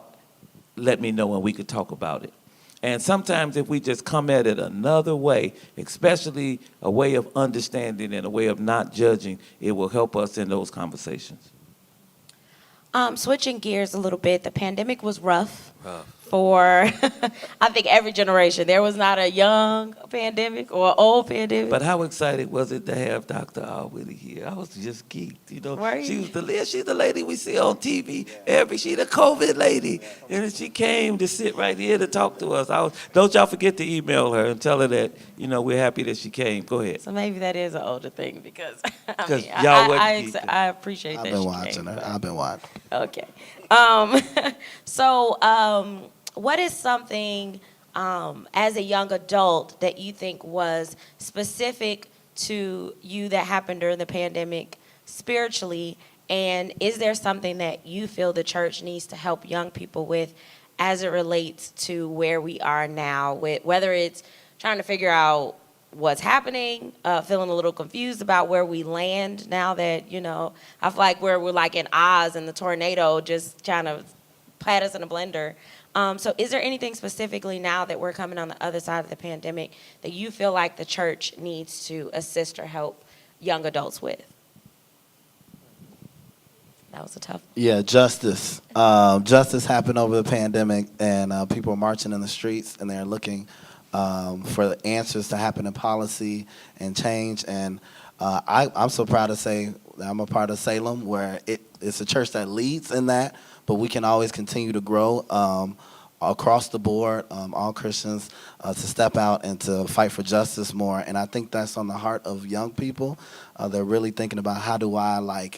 let me know and we could talk about it. And sometimes if we just come at it another way, especially a way of understanding and a way of not judging, it will help us in those conversations. Switching gears a little bit, the pandemic was rough for, I think, every generation. There was not a young pandemic or old pandemic. But how excited was it to have Dr. Arwady here? I was just geeked, you know. Were you? She's the lady we see on TV. She the COVID lady. And she came to sit right here to talk to us. Don't y'all forget to email her and tell her that, we're happy that she came. Go ahead. So maybe that is an older thing because y'all wasn't geeked. I appreciate that. I've been watching her. I've been watching. Okay. What is something as a young adult that you think was specific to you that happened during the pandemic spiritually? And is there something that you feel the church needs to help young people with as it relates to where we are now, with whether it's trying to figure out what's happening, feeling a little confused about where we land now that, I feel like we're like in Oz and the tornado just trying to pat us in a blender. So is there anything specifically now that we're coming on the other side of the pandemic that you feel like the church needs to assist or help young adults with? That was a tough one. Yeah, justice. Justice happened over the pandemic, and people are marching in the streets, and they're looking for the answers to happen in policy and change. And I'm so proud to say that I'm a part of Salem, where it's a church that leads in that, but we can always continue to grow across the board, all Christians, to step out and to fight for justice more. And I think that's on the heart of young people. They're really thinking about how do I,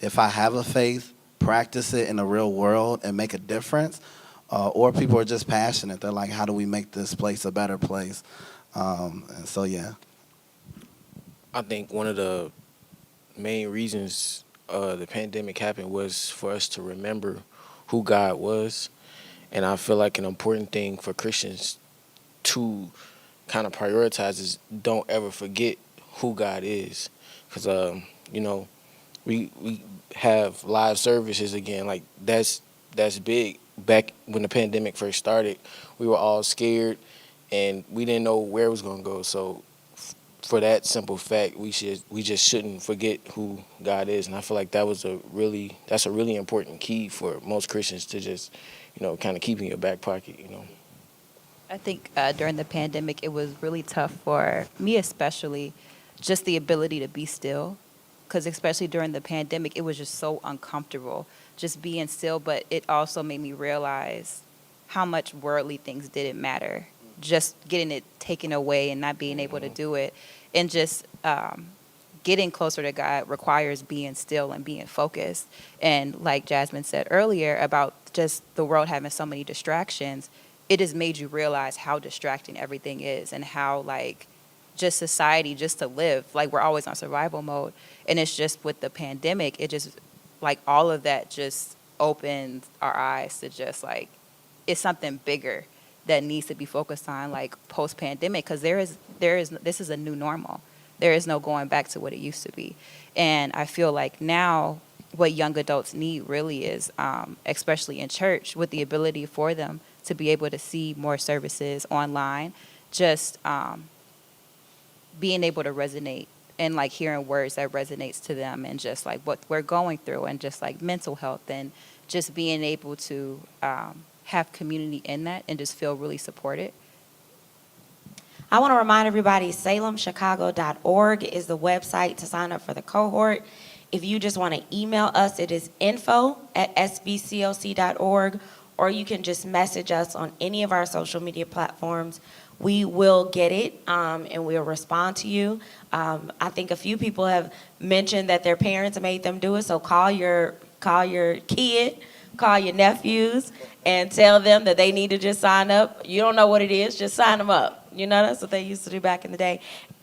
if I have a faith, practice it in the real world and make a difference. Or people are just passionate. They're like, how do we make this place a better place? And so, yeah. I think one of the main reasons the pandemic happened was for us to remember who God was. And I feel like an important thing for Christians to kind of prioritize is don't ever forget who God is. Because, we have live services again. Like, that's big. Back when the pandemic first started, we were all scared and we didn't know where it was going to go. So for that simple fact, we just shouldn't forget who God is. And I feel like that's a really important key for most Christians to just, kind of keep in your back pocket, I think during the pandemic, it was really tough for me, especially just the ability to be still. Because especially during the pandemic, it was just so uncomfortable just being still. But it also made me realize how much worldly things didn't matter. Just getting it taken away and not being able to do it. And just getting closer to God requires being still and being focused. And like Jasmine said earlier about just the world having so many distractions, it has made you realize how distracting everything is and how, just society, just to live, we're always on survival mode. And it's just with the pandemic, it just, all of that just opened our eyes to just, it's something bigger that needs to be focused on, post-pandemic, because this is a new normal. There is no going back to what it used to be. And I feel like now what young adults need really is, especially in church, with the ability for them to be able to see more services online, just being able to resonate and hearing words that resonates to them, and just what we're going through, and just mental health, and just being able to have community in that and just feel really supported. I want to remind everybody, salemchicago.org is the website to sign up for the cohort. If you just want to email us, it is info@sbcoc.org, or you can just message us on any of our social media platforms. We will get it, and we'll respond to you. I think a few people have mentioned that their parents made them do it, so call your kid, call your nephews, and tell them that they need to just sign up. You don't know what it is, just sign them up. That's what they used to do back in the day.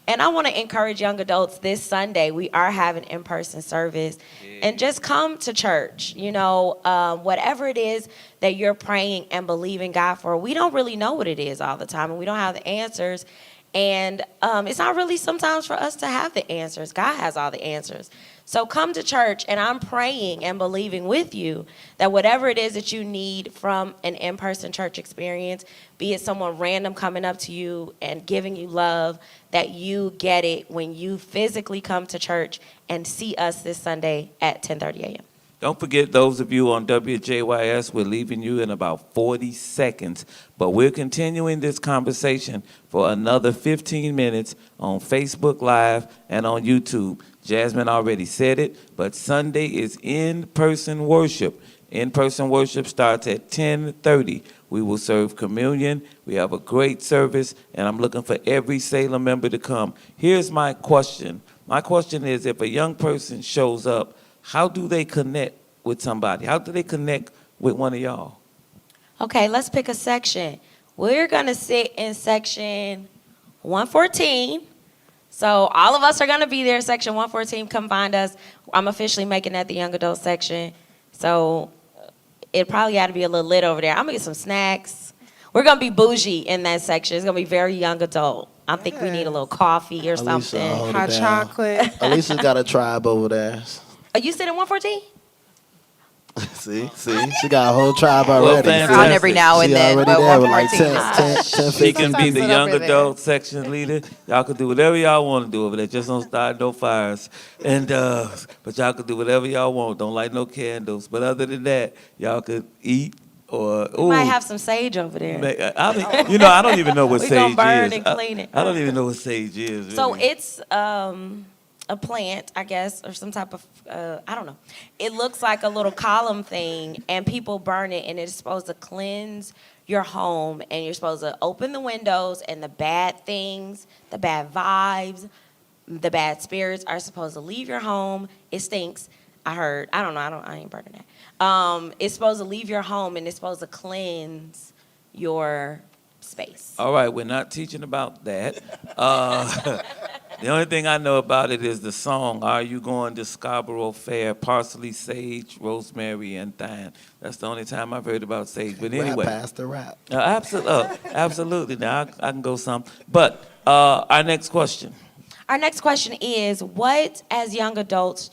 And I want to encourage young adults this Sunday. We are having in-person service. And just come to church. Whatever it is that you're praying and believing God for, we don't really know what it is all the time, and we don't have the answers. And it's not really sometimes for us to have the answers. God has all the answers. So come to church, and I'm praying and believing with you that whatever it is that you need from an in-person church experience, be it someone random coming up to you and giving you love, that you get it when you physically come to church and see us this Sunday at 10:30 a.m. Don't forget, those of you on WJYS, we're leaving you in about 40 seconds. But we're continuing this conversation for another 15 minutes on Facebook Live and on YouTube. Jasmine already said it, but Sunday is in-person worship. In-person worship starts at 10:30. We will serve communion. We have a great service, and I'm looking for every Salem member to come. Here's my question. My question is, if a young person shows up, how do they connect with somebody? How do they connect with one of y'all? Okay, let's pick a section. We're going to sit in section 114. So all of us are going to be there, section 114. Come find us. I'm officially making that the young adult section. So it probably got to be a little lit over there. I'm going to get some snacks. We're going to be bougie in that section. It's going to be very young adult. I think we need a little coffee or Alicia, something. hold it Hot down. chocolate. Alicia's got a tribe over there. Are you sitting 114? See, she got a whole tribe already. fantastic. On every now and She then, already but there with like 10, 114. 10, She can be Sometimes the sit young over there. adult section leader. Y'all can do whatever y'all want to do over there. Just don't start no fires. And but y'all can do whatever y'all want. Don't light no candles. But other than that, y'all could eat or We might have some sage over there. I don't even know what We sage gonna burn is. and clean it. I don't even know what sage is. So really. it's a plant, I guess, or some type of, I don't know. It looks like a little column thing, and people burn it, and it's supposed to cleanse your home, and you're supposed to open the windows, and the bad things, the bad vibes, the bad spirits are supposed to leave your home. It stinks. I heard. I don't know. I ain't burning that. It's supposed to leave your home, and it's supposed to cleanse your space. All right, we're not teaching about that. The only thing I know about it is the song, Are You Going to Scarborough Fair? Parsley, sage, rosemary, and thyme. That's the only time I've heard about sage. But anyway. Rap past the rap. Absolutely. Now, I can go some. But our next question. Our next question is, what, as young adults,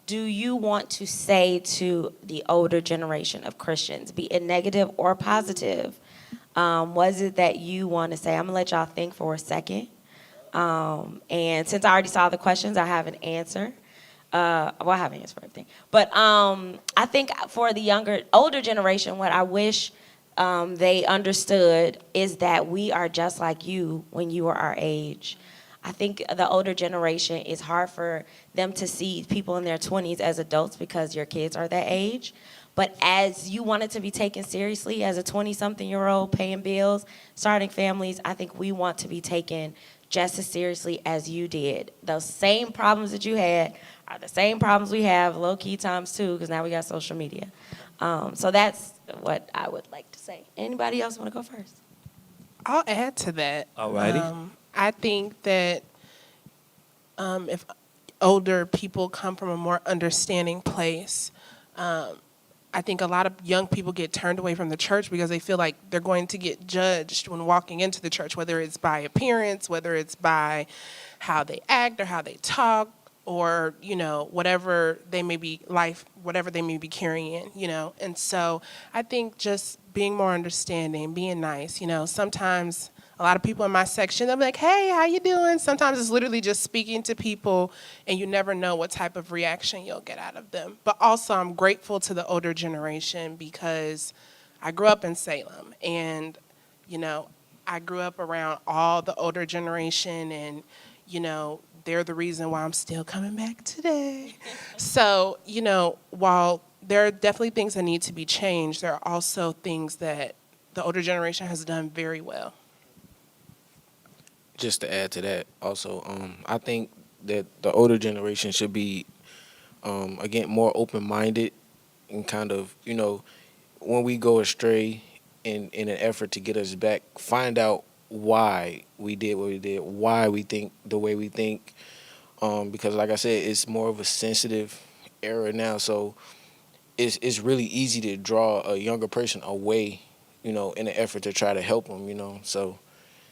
do you want to say to the older generation of Christians, be it negative or positive? What is it that you want to say? I'm going to let y'all think for a second. And since I already saw the questions, I have an answer. I have an answer for everything. But I think for the older generation, what I wish they understood is that we are just like you when you were our age. I think the older generation, is hard for them to see people in their 20s as adults because your kids are that age. But as you wanted to be taken seriously as a 20-something-year-old paying bills, starting families, I think we want to be taken just as seriously as you did. Those same problems that you had are the same problems we have, low-key times two, because now we got social media. So that's what I would like to say. Anybody else want to go first? I'll add to that. All righty. I think that if older people come from a more understanding place, I think a lot of young people get turned away from the church because they feel like they're going to get judged when walking into the church, whether it's by appearance, whether it's by how they act or how they talk, or, whatever they may be carrying, And so I think just being more understanding, being nice, sometimes a lot of people in my section, they'll be like, hey, how you doing? Sometimes it's literally just speaking to people, and you never know what type of reaction you'll get out of them. But also, I'm grateful to the older generation because I grew up in Salem, and, I grew up around all the older generation, and, they're the reason why I'm still coming back today. So, while there are definitely things that need to be changed, there are also things that the older generation has done very well. Just to add to that, also, I think that the older generation should be, again, more open-minded and kind of, when we go astray in an effort to get us back, find out why we did what we did, why we think the way we think, because like I said, it's more of a sensitive era now, so it's really easy to draw a younger person away, in an effort to try to help them, so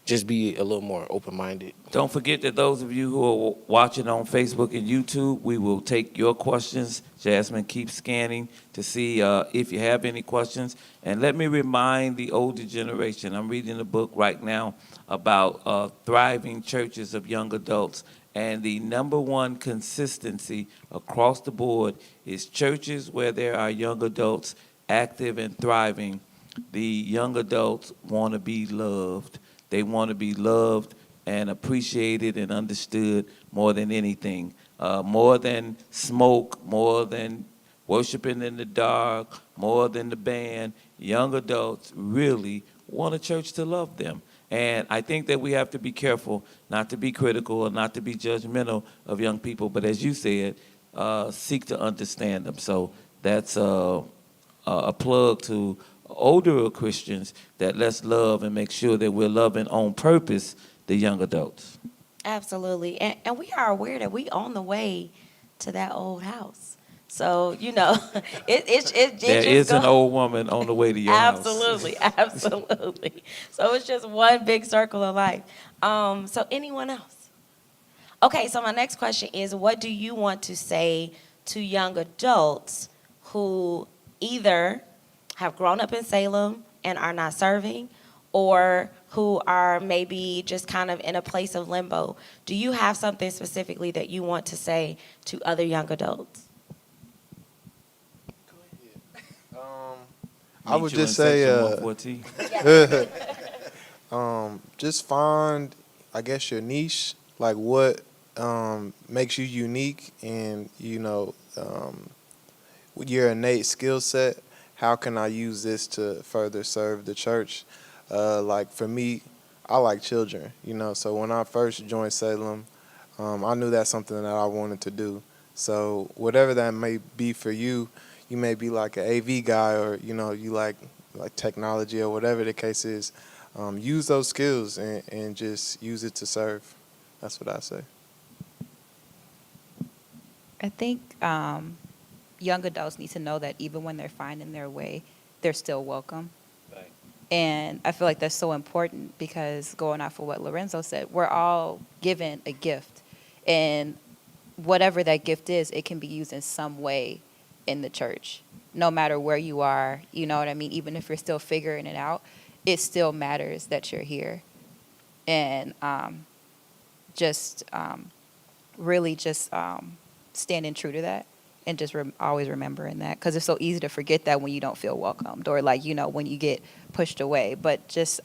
just be a little more open-minded. Don't forget that those of you who are watching on Facebook and YouTube, we will take your questions. Jasmine, keep scanning to see if you have any questions. And let me remind the older generation, I'm reading a book right now about thriving churches of young adults. And the number one consistency across the board is churches where there are young adults active and thriving. The young adults want to be loved. They want to be loved and appreciated and understood more than anything, more than smoke, more than worshiping in the dark, more than the band. Young adults really want a church to love them. And I think that we have to be careful not to be critical or not to be judgmental of young people, but as you said, seek to understand them. So that's a plug to older Christians that let's love and make sure that we're loving on purpose the young adults. Absolutely. And we are aware that we on the way to that old house. So, you know, it There just is an go- old woman on the way to your house. Absolutely, absolutely. So it's just one big circle of life. So anyone else? Okay, so my next question is, what do you want to say to young adults who either have grown up in Salem and are not serving, or who are maybe just kind of in a place of limbo? Do you have something specifically that you want to say to other young adults? I would Meet you in just say, section 114. just find, I guess, your niche, like what makes you unique, and with your innate skill set, how can I use this to further serve the church? Like for me, I like children, so when I first joined Salem, I knew that's something that I wanted to do. So whatever that may be for you, you may be like an AV guy, or you like technology, or whatever the case is. Use those skills and just use it to serve. That's what I say. I think young adults need to know that even when they're finding their way, they're still welcome. Right. And I feel like that's so important, because going off of what Lorenzo said, we're all given a gift. And whatever that gift is, it can be used in some way in the church, no matter where you are. You know what I mean? Even if you're still figuring it out, it still matters that you're here. And really just standing true to that, and just always remembering that, because it's so easy to forget that when you don't feel welcomed, or when you get pushed away. But just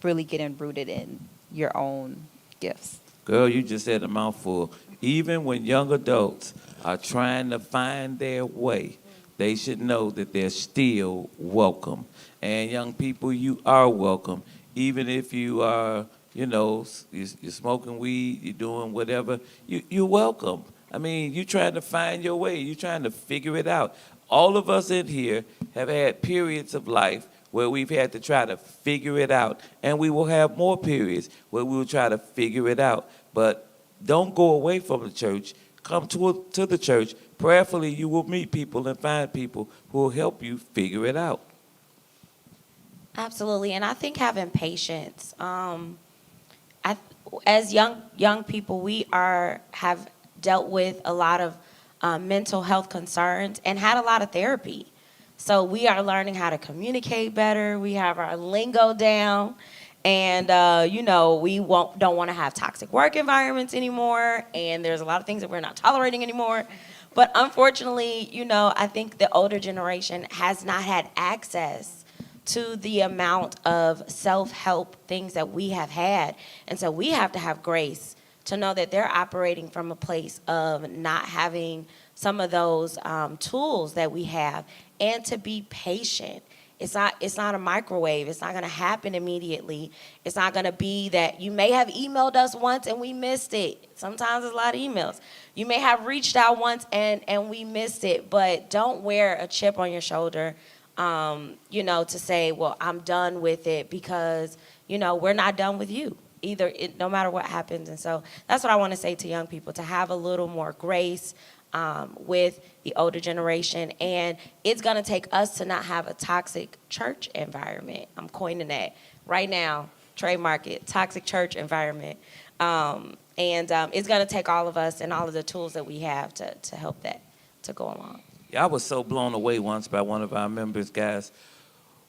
really getting rooted in your own gifts. Girl, you just said a mouthful. Even when young adults are trying to find their way, they should know that they're still welcome. And young people, you are welcome. Even if you are, you're smoking weed, you're doing whatever, you're welcome. I mean, you're trying to find your way. You're trying to figure it out. All of us in here have had periods of life where we've had to try to figure it out. And we will have more periods where we will try to figure it out. But don't go away from the church. Come to the church. Prayerfully, you will meet people and find people who will help you figure it out. Absolutely, and I think having patience. As young people, we have dealt with a lot of mental health concerns and had a lot of therapy. So we are learning how to communicate better. We have our lingo down. And, we don't want to have toxic work environments anymore. And there's a lot of things that we're not tolerating anymore. But unfortunately, I think the older generation has not had access to the amount of self-help things that we have had. And so we have to have grace to know that they're operating from a place of not having some of those tools that we have, and to be patient. It's not a microwave. It's not going to happen immediately. It's not going to be that you may have emailed us once and we missed it. Sometimes it's a lot of emails. You may have reached out once and we missed it, but don't wear a chip on your shoulder, to say, well, I'm done with it, because, we're not done with you either, no matter what happens. And so that's what I want to say to young people, to have a little more grace with the older generation. And it's going to take us to not have a toxic church environment. I'm coining that right now, trademark it, toxic church environment. And it's going to take all of us and all of the tools that we have to help that to go along. Yeah, I was so blown away once by one of our members, guys,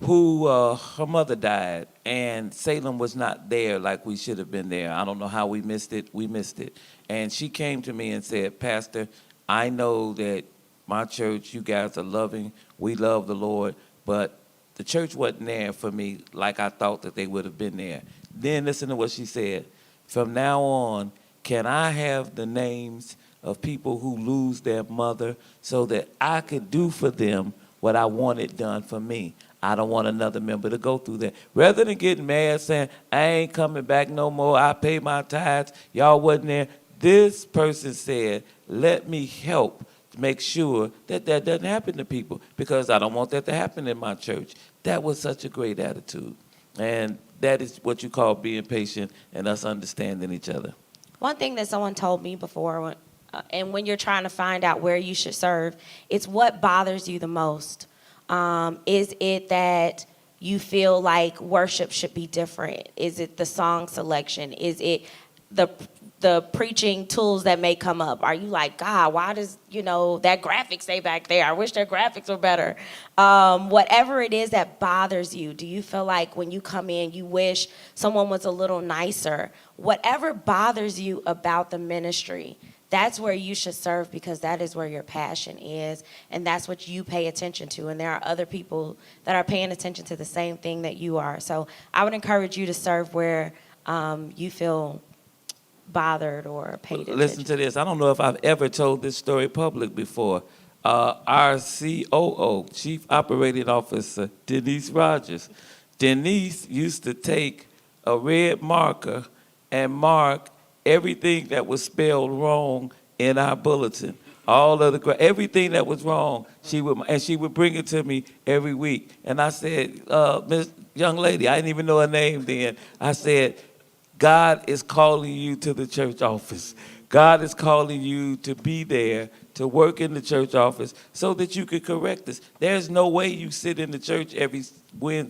who her mother died, and Salem was not there like we should have been there. I don't know how we missed it. We missed it. And she came to me and said, Pastor, I know that my church, you guys are loving. We love the Lord, but the church wasn't there for me like I thought that they would have been there. Then listen to what she said. From now on, can I have the names of people who lose their mother so that I could do for them what I wanted done for me? I don't want another member to go through that. Rather than getting mad saying, I ain't coming back no more, I pay my tithes, y'all wasn't there. This person said, let me help to make sure that that doesn't happen to people, because I don't want that to happen in my church. That was such a great attitude. And that is what you call being patient and us understanding each other. One thing that someone told me before, and when you're trying to find out where you should serve, it's what bothers you the most. Is it that you feel like worship should be different? Is it the song selection? Is it the preaching tools that may come up? Are you like, God, why does, that graphic stay back there? I wish their graphics were better. Whatever it is that bothers you, do you feel like when you come in, you wish someone was a little nicer? Whatever bothers you about the ministry, that's where you should serve, because that is where your passion is, and that's what you pay attention to. And there are other people that are paying attention to the same thing that you are. So I would encourage you to serve where you feel bothered or paid attention. Listen to this. I don't know if I've ever told this story public before. Our COO, Chief Operating Officer, Denise Rogers. Denise used to take a red marker and mark everything that was spelled wrong in our bulletin. All of everything that was wrong, she would bring it to me every week. And I said, Miss young lady, I didn't even know her name then. I said, God is calling you to the church office. God is calling you to be there, to work in the church office so that you could correct this. There's no way you sit in the church every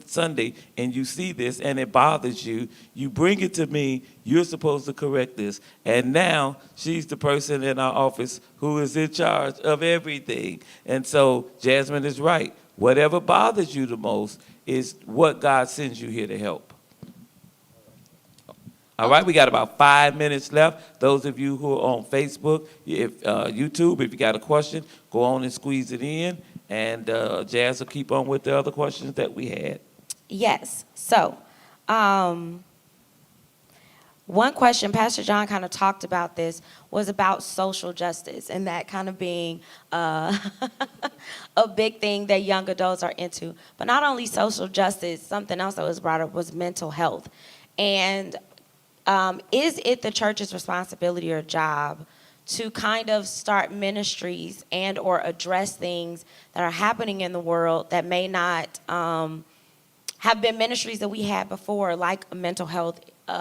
Sunday and you see this and it bothers you. You bring it to me, you're supposed to correct this. And now she's the person in our office who is in charge of everything. And so Jasmine is right. Whatever bothers you the most is what God sends you here to help. All right, we got about 5 minutes left. Those of you who are on Facebook, YouTube, if you got a question, go on and squeeze it in. And Jazz will keep on with the other questions that we had. Yes. So, one question, Pastor John kind of talked about this, was about social justice, and that kind of being a big thing that young adults are into. But not only social justice, something else that was brought up was mental health. And is it the church's responsibility or job to kind of start ministries and or address things that are happening in the world that may not have been ministries that we had before, like mental health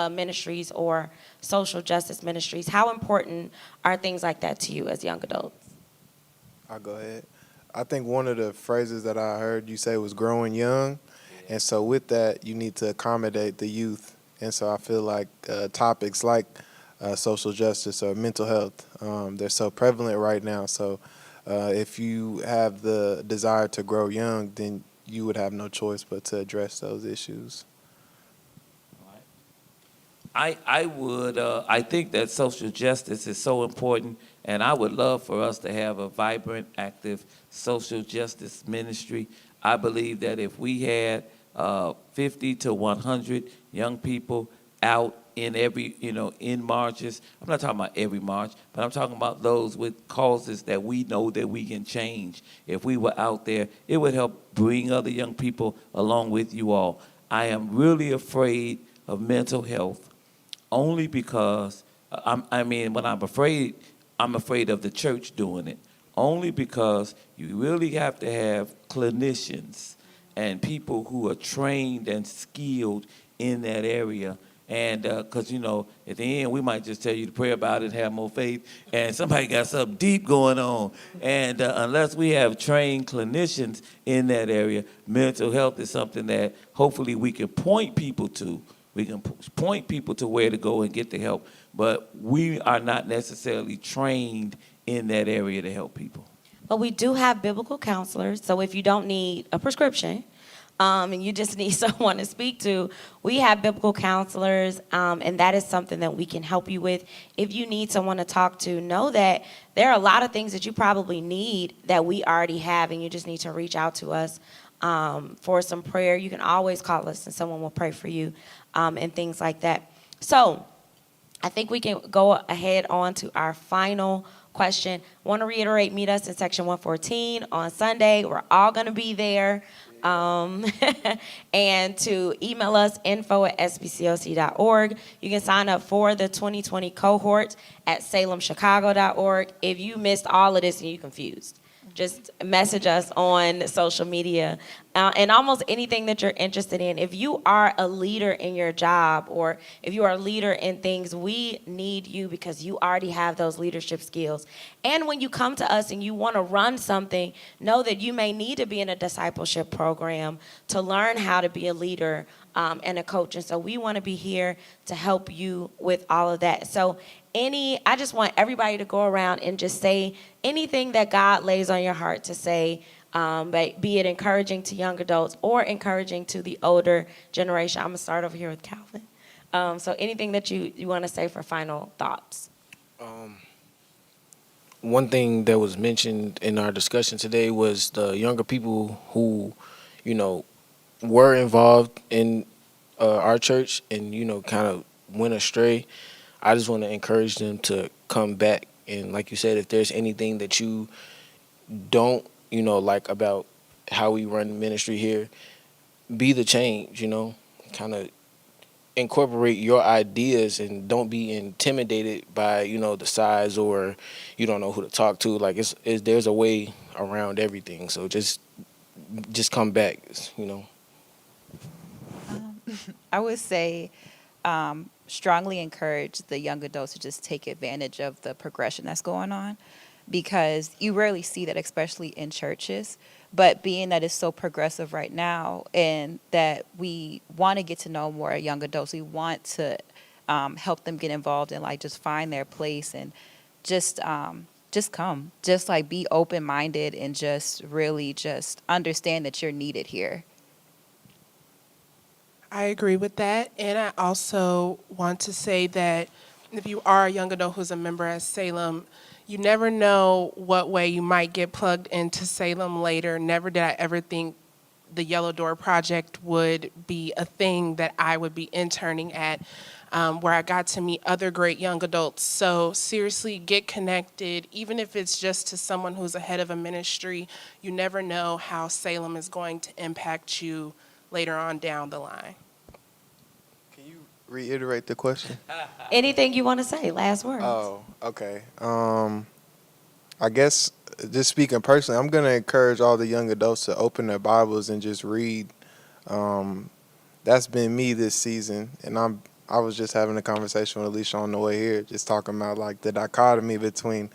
ministries or social justice ministries? How important are things like that to you as young adults? I'll go ahead. I think one of the phrases that I heard you say was growing young. And so with that, you need to accommodate the youth. And so I feel like topics like social justice or mental health, they're so prevalent right now. So if you have the desire to grow young, then you would have no choice but to address those issues. I think that social justice is so important, and I would love for us to have a vibrant, active social justice ministry. I believe that if we had 50 to 100 young people out in every, in marches. I'm not talking about every march, but I'm talking about those with causes that we know that we can change. If we were out there, it would help bring other young people along with you all. I am really afraid of mental health only because, when I'm afraid of the church doing it, only because you really have to have clinicians and people who are trained and skilled in that area. And because, at the end, we might just tell you to pray about it, have more faith, and somebody got something deep going on. And unless we have trained clinicians in that area, mental health is something that hopefully we can point people to. We can point people to where to go and get the help. But we are not necessarily trained in that area to help people. But we do have biblical counselors, so if you don't need a prescription, and you just need someone to speak to, we have biblical counselors, and that is something that we can help you with. If you need someone to talk to, know that there are a lot of things that you probably need that we already have, and you just need to reach out to us for some prayer. You can always call us, and someone will pray for you, and things like that. So I think we can go ahead on to our final question. Want to reiterate, meet us in section 114 on Sunday. We're all going to be there. And to email us info@sbcoc.org. You can sign up for the 2020 cohort at salemchicago.org. If you missed all of this and you're confused, just message us on social media and almost anything that you're interested in. If you are a leader in your job, or if you are a leader in things, we need you because you already have those leadership skills. And when you come to us and you want to run something, know that you may need to be in a discipleship program to learn how to be a leader and a coach. And so we want to be here to help you with all of that. So I just want everybody to go around and just say anything that God lays on your heart to say, be it encouraging to young adults or encouraging to the older generation. I'm going to start over here with Calvin. So anything that you want to say for final thoughts? One thing that was mentioned in our discussion today was the younger people who, were involved in our church and, kind of went astray. I just want to encourage them to come back. And like you said, if there's anything that you don't, like about how we run ministry here, be the change, kind of incorporate your ideas and don't be intimidated by, the size or you don't know who to talk to. Like there's a way around everything. So just come back, I would say strongly encourage the young adults to just take advantage of the progression that's going on, because you rarely see that, especially in churches. But being that it's so progressive right now, and that we want to get to know more young adults, we want to help them get involved and just find their place, and just come, just be open-minded and just really just understand that you're needed here. I agree with that. And I also want to say that if you are a young adult who's a member at Salem, you never know what way you might get plugged into Salem later. Never did I ever think the Yellow Door Project would be a thing that I would be interning at, where I got to meet other great young adults. So seriously, get connected, even if it's just to someone who's ahead of a ministry. You never know how Salem is going to impact you later on down the line. Can you reiterate the question? Anything you want to say? Last words. Oh, okay. I guess just speaking personally, I'm going to encourage all the young adults to open their Bibles and just read. That's been me this season, and I was just having a conversation with Alicia on the way here, just talking about the dichotomy between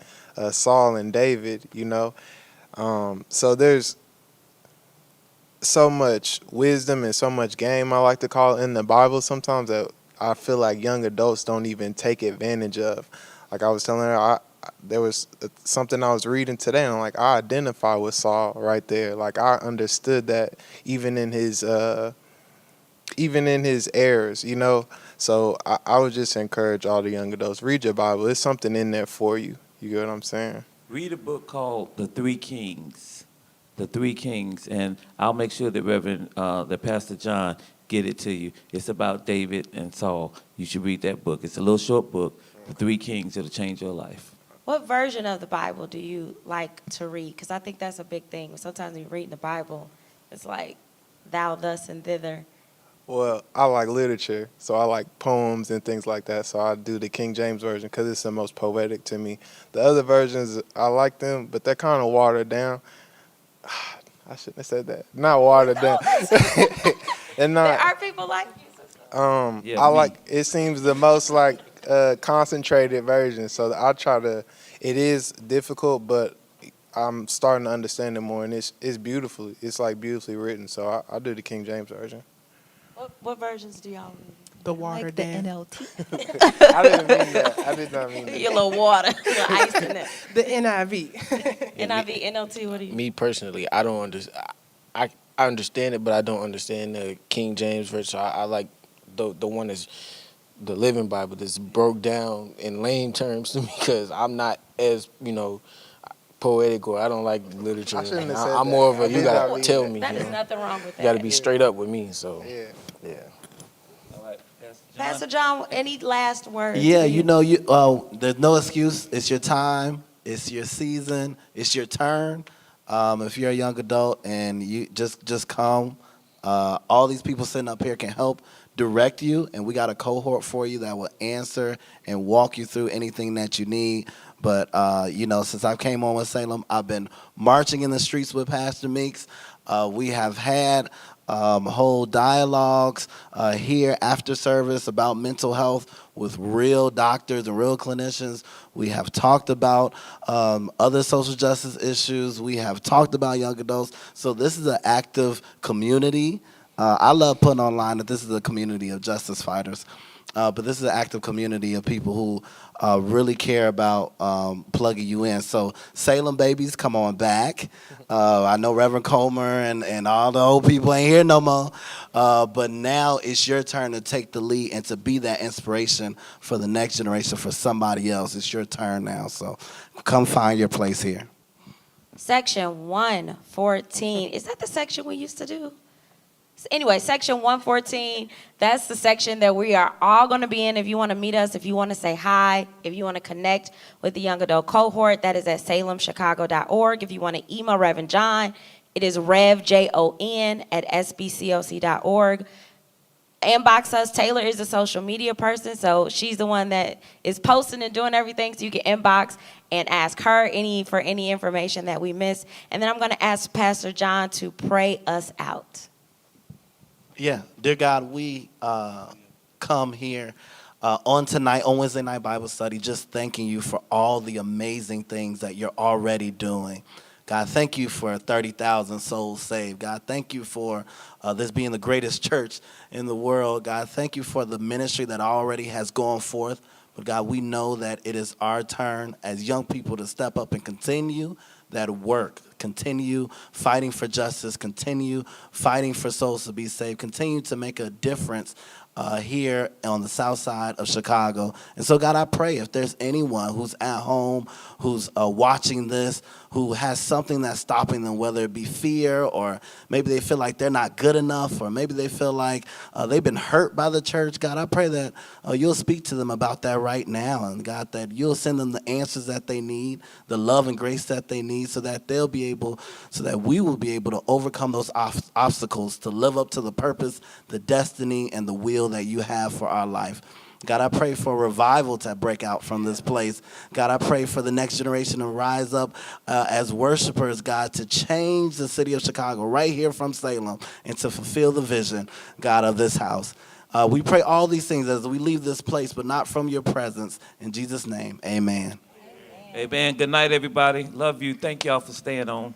Saul and David, So there's so much wisdom and so much game, I like to call it, in the Bible sometimes that I feel like young adults don't even take advantage of. Like I was telling her, there was something I was reading today, and I identify with Saul right there. I understood that even in his errors, So I would just encourage all the young adults, read your Bible. There's something in there for you. You get what I'm saying? Read a book called The Three Kings. The Three Kings, and I'll make sure that Pastor John get it to you. It's about David and Saul. You should read that book. It's a little short book, The Three Kings. It'll change your life. What version of the Bible do you like to read? Because I think that's a big thing. Sometimes when you read the Bible, it's like thou, thus, and thither. Well, I like literature, so I like poems and things like that. So I do the King James version because it's the most poetic to me. The other versions, I like them, but they're kind of watered down. I shouldn't have said that. Not watered down. And not, There are people like you. it seems the most concentrated version. So I try to, it is difficult, but I'm starting to understand it more, and it's beautiful. It's beautifully written. So I do the King James version. What versions do y'all read? The water the down. NLT. I didn't mean that. I did not mean that. A little water, a little ice in it. The NIV. NIV, NLT, what do you? Me personally, I don't understand. I understand it, but I don't understand the King James version. So I like the one that's the Living Bible that's broke down in lame terms to me because I'm not as poetic or I don't like literature. I shouldn't have said I'm that. more of I a you did gotta not read tell that. me. That You is know? nothing wrong with that. You gotta be straight up with me. So Yeah. yeah. All right, Pastor John. Pastor John, any last words? Yeah, there's no excuse. It's your time. It's your season. It's your turn. If you're a young adult and you just come, all these people sitting up here can help direct you, and we got a cohort for you that will answer and walk you through anything that you need. But since I came on with Salem, I've been marching in the streets with Pastor Meeks. We have had whole dialogues here after service about mental health with real doctors and real clinicians. We have talked about other social justice issues. We have talked about young adults. So this is an active community. I love putting online that this is a community of justice fighters. But this is an active community of people who really care about plugging you in. So Salem babies, come on back. I know Reverend Comer and all the old people ain't here no more. But now it's your turn to take the lead and to be that inspiration for the next generation, for somebody else. It's your turn now. So come find your place here. Section 114. Is that the section we used to do? Anyway, section 114, that's the section that we are all going to be in. If you want to meet us, if you want to say hi, if you want to connect with the young adult cohort, that is at salemchicago.org. If you want to email Reverend John, it is revjon@sbcoc.org. Inbox us. Taylor is a social media person, so she's the one that is posting and doing everything, so you can inbox and ask her for any information that we miss. And then I'm going to ask Pastor John to pray us out. Yeah, dear God, we come here on Wednesday night Bible study, just thanking you for all the amazing things that you're already doing. God, thank you for 30,000 souls saved. God, thank you for this being the greatest church in the world. God, thank you for the ministry that already has gone forth. But God, we know that it is our turn as young people to step up and continue that work, continue fighting for justice, continue fighting for souls to be saved, continue to make a difference here on the south side of Chicago. And so, God, I pray if there's anyone who's at home, who's watching this, who has something that's stopping them, whether it be fear or maybe they feel like they're not good enough, or maybe they feel like they've been hurt by the church, God, I pray that you'll speak to them about that right now. And God, that you'll send them the answers that they need, the love and grace that they need, so that we will be able to overcome those obstacles to live up to the purpose, the destiny, and the will that you have for our life. God, I pray for revival to break out from this place. God, I pray for the next generation to rise up as worshipers, God, to change the city of Chicago right here from Salem and to fulfill the vision, God, of this house. We pray all these things as we leave this place, but not from your presence. In Jesus' name, amen. Amen. Good night, everybody. Love you. Thank y'all for staying on.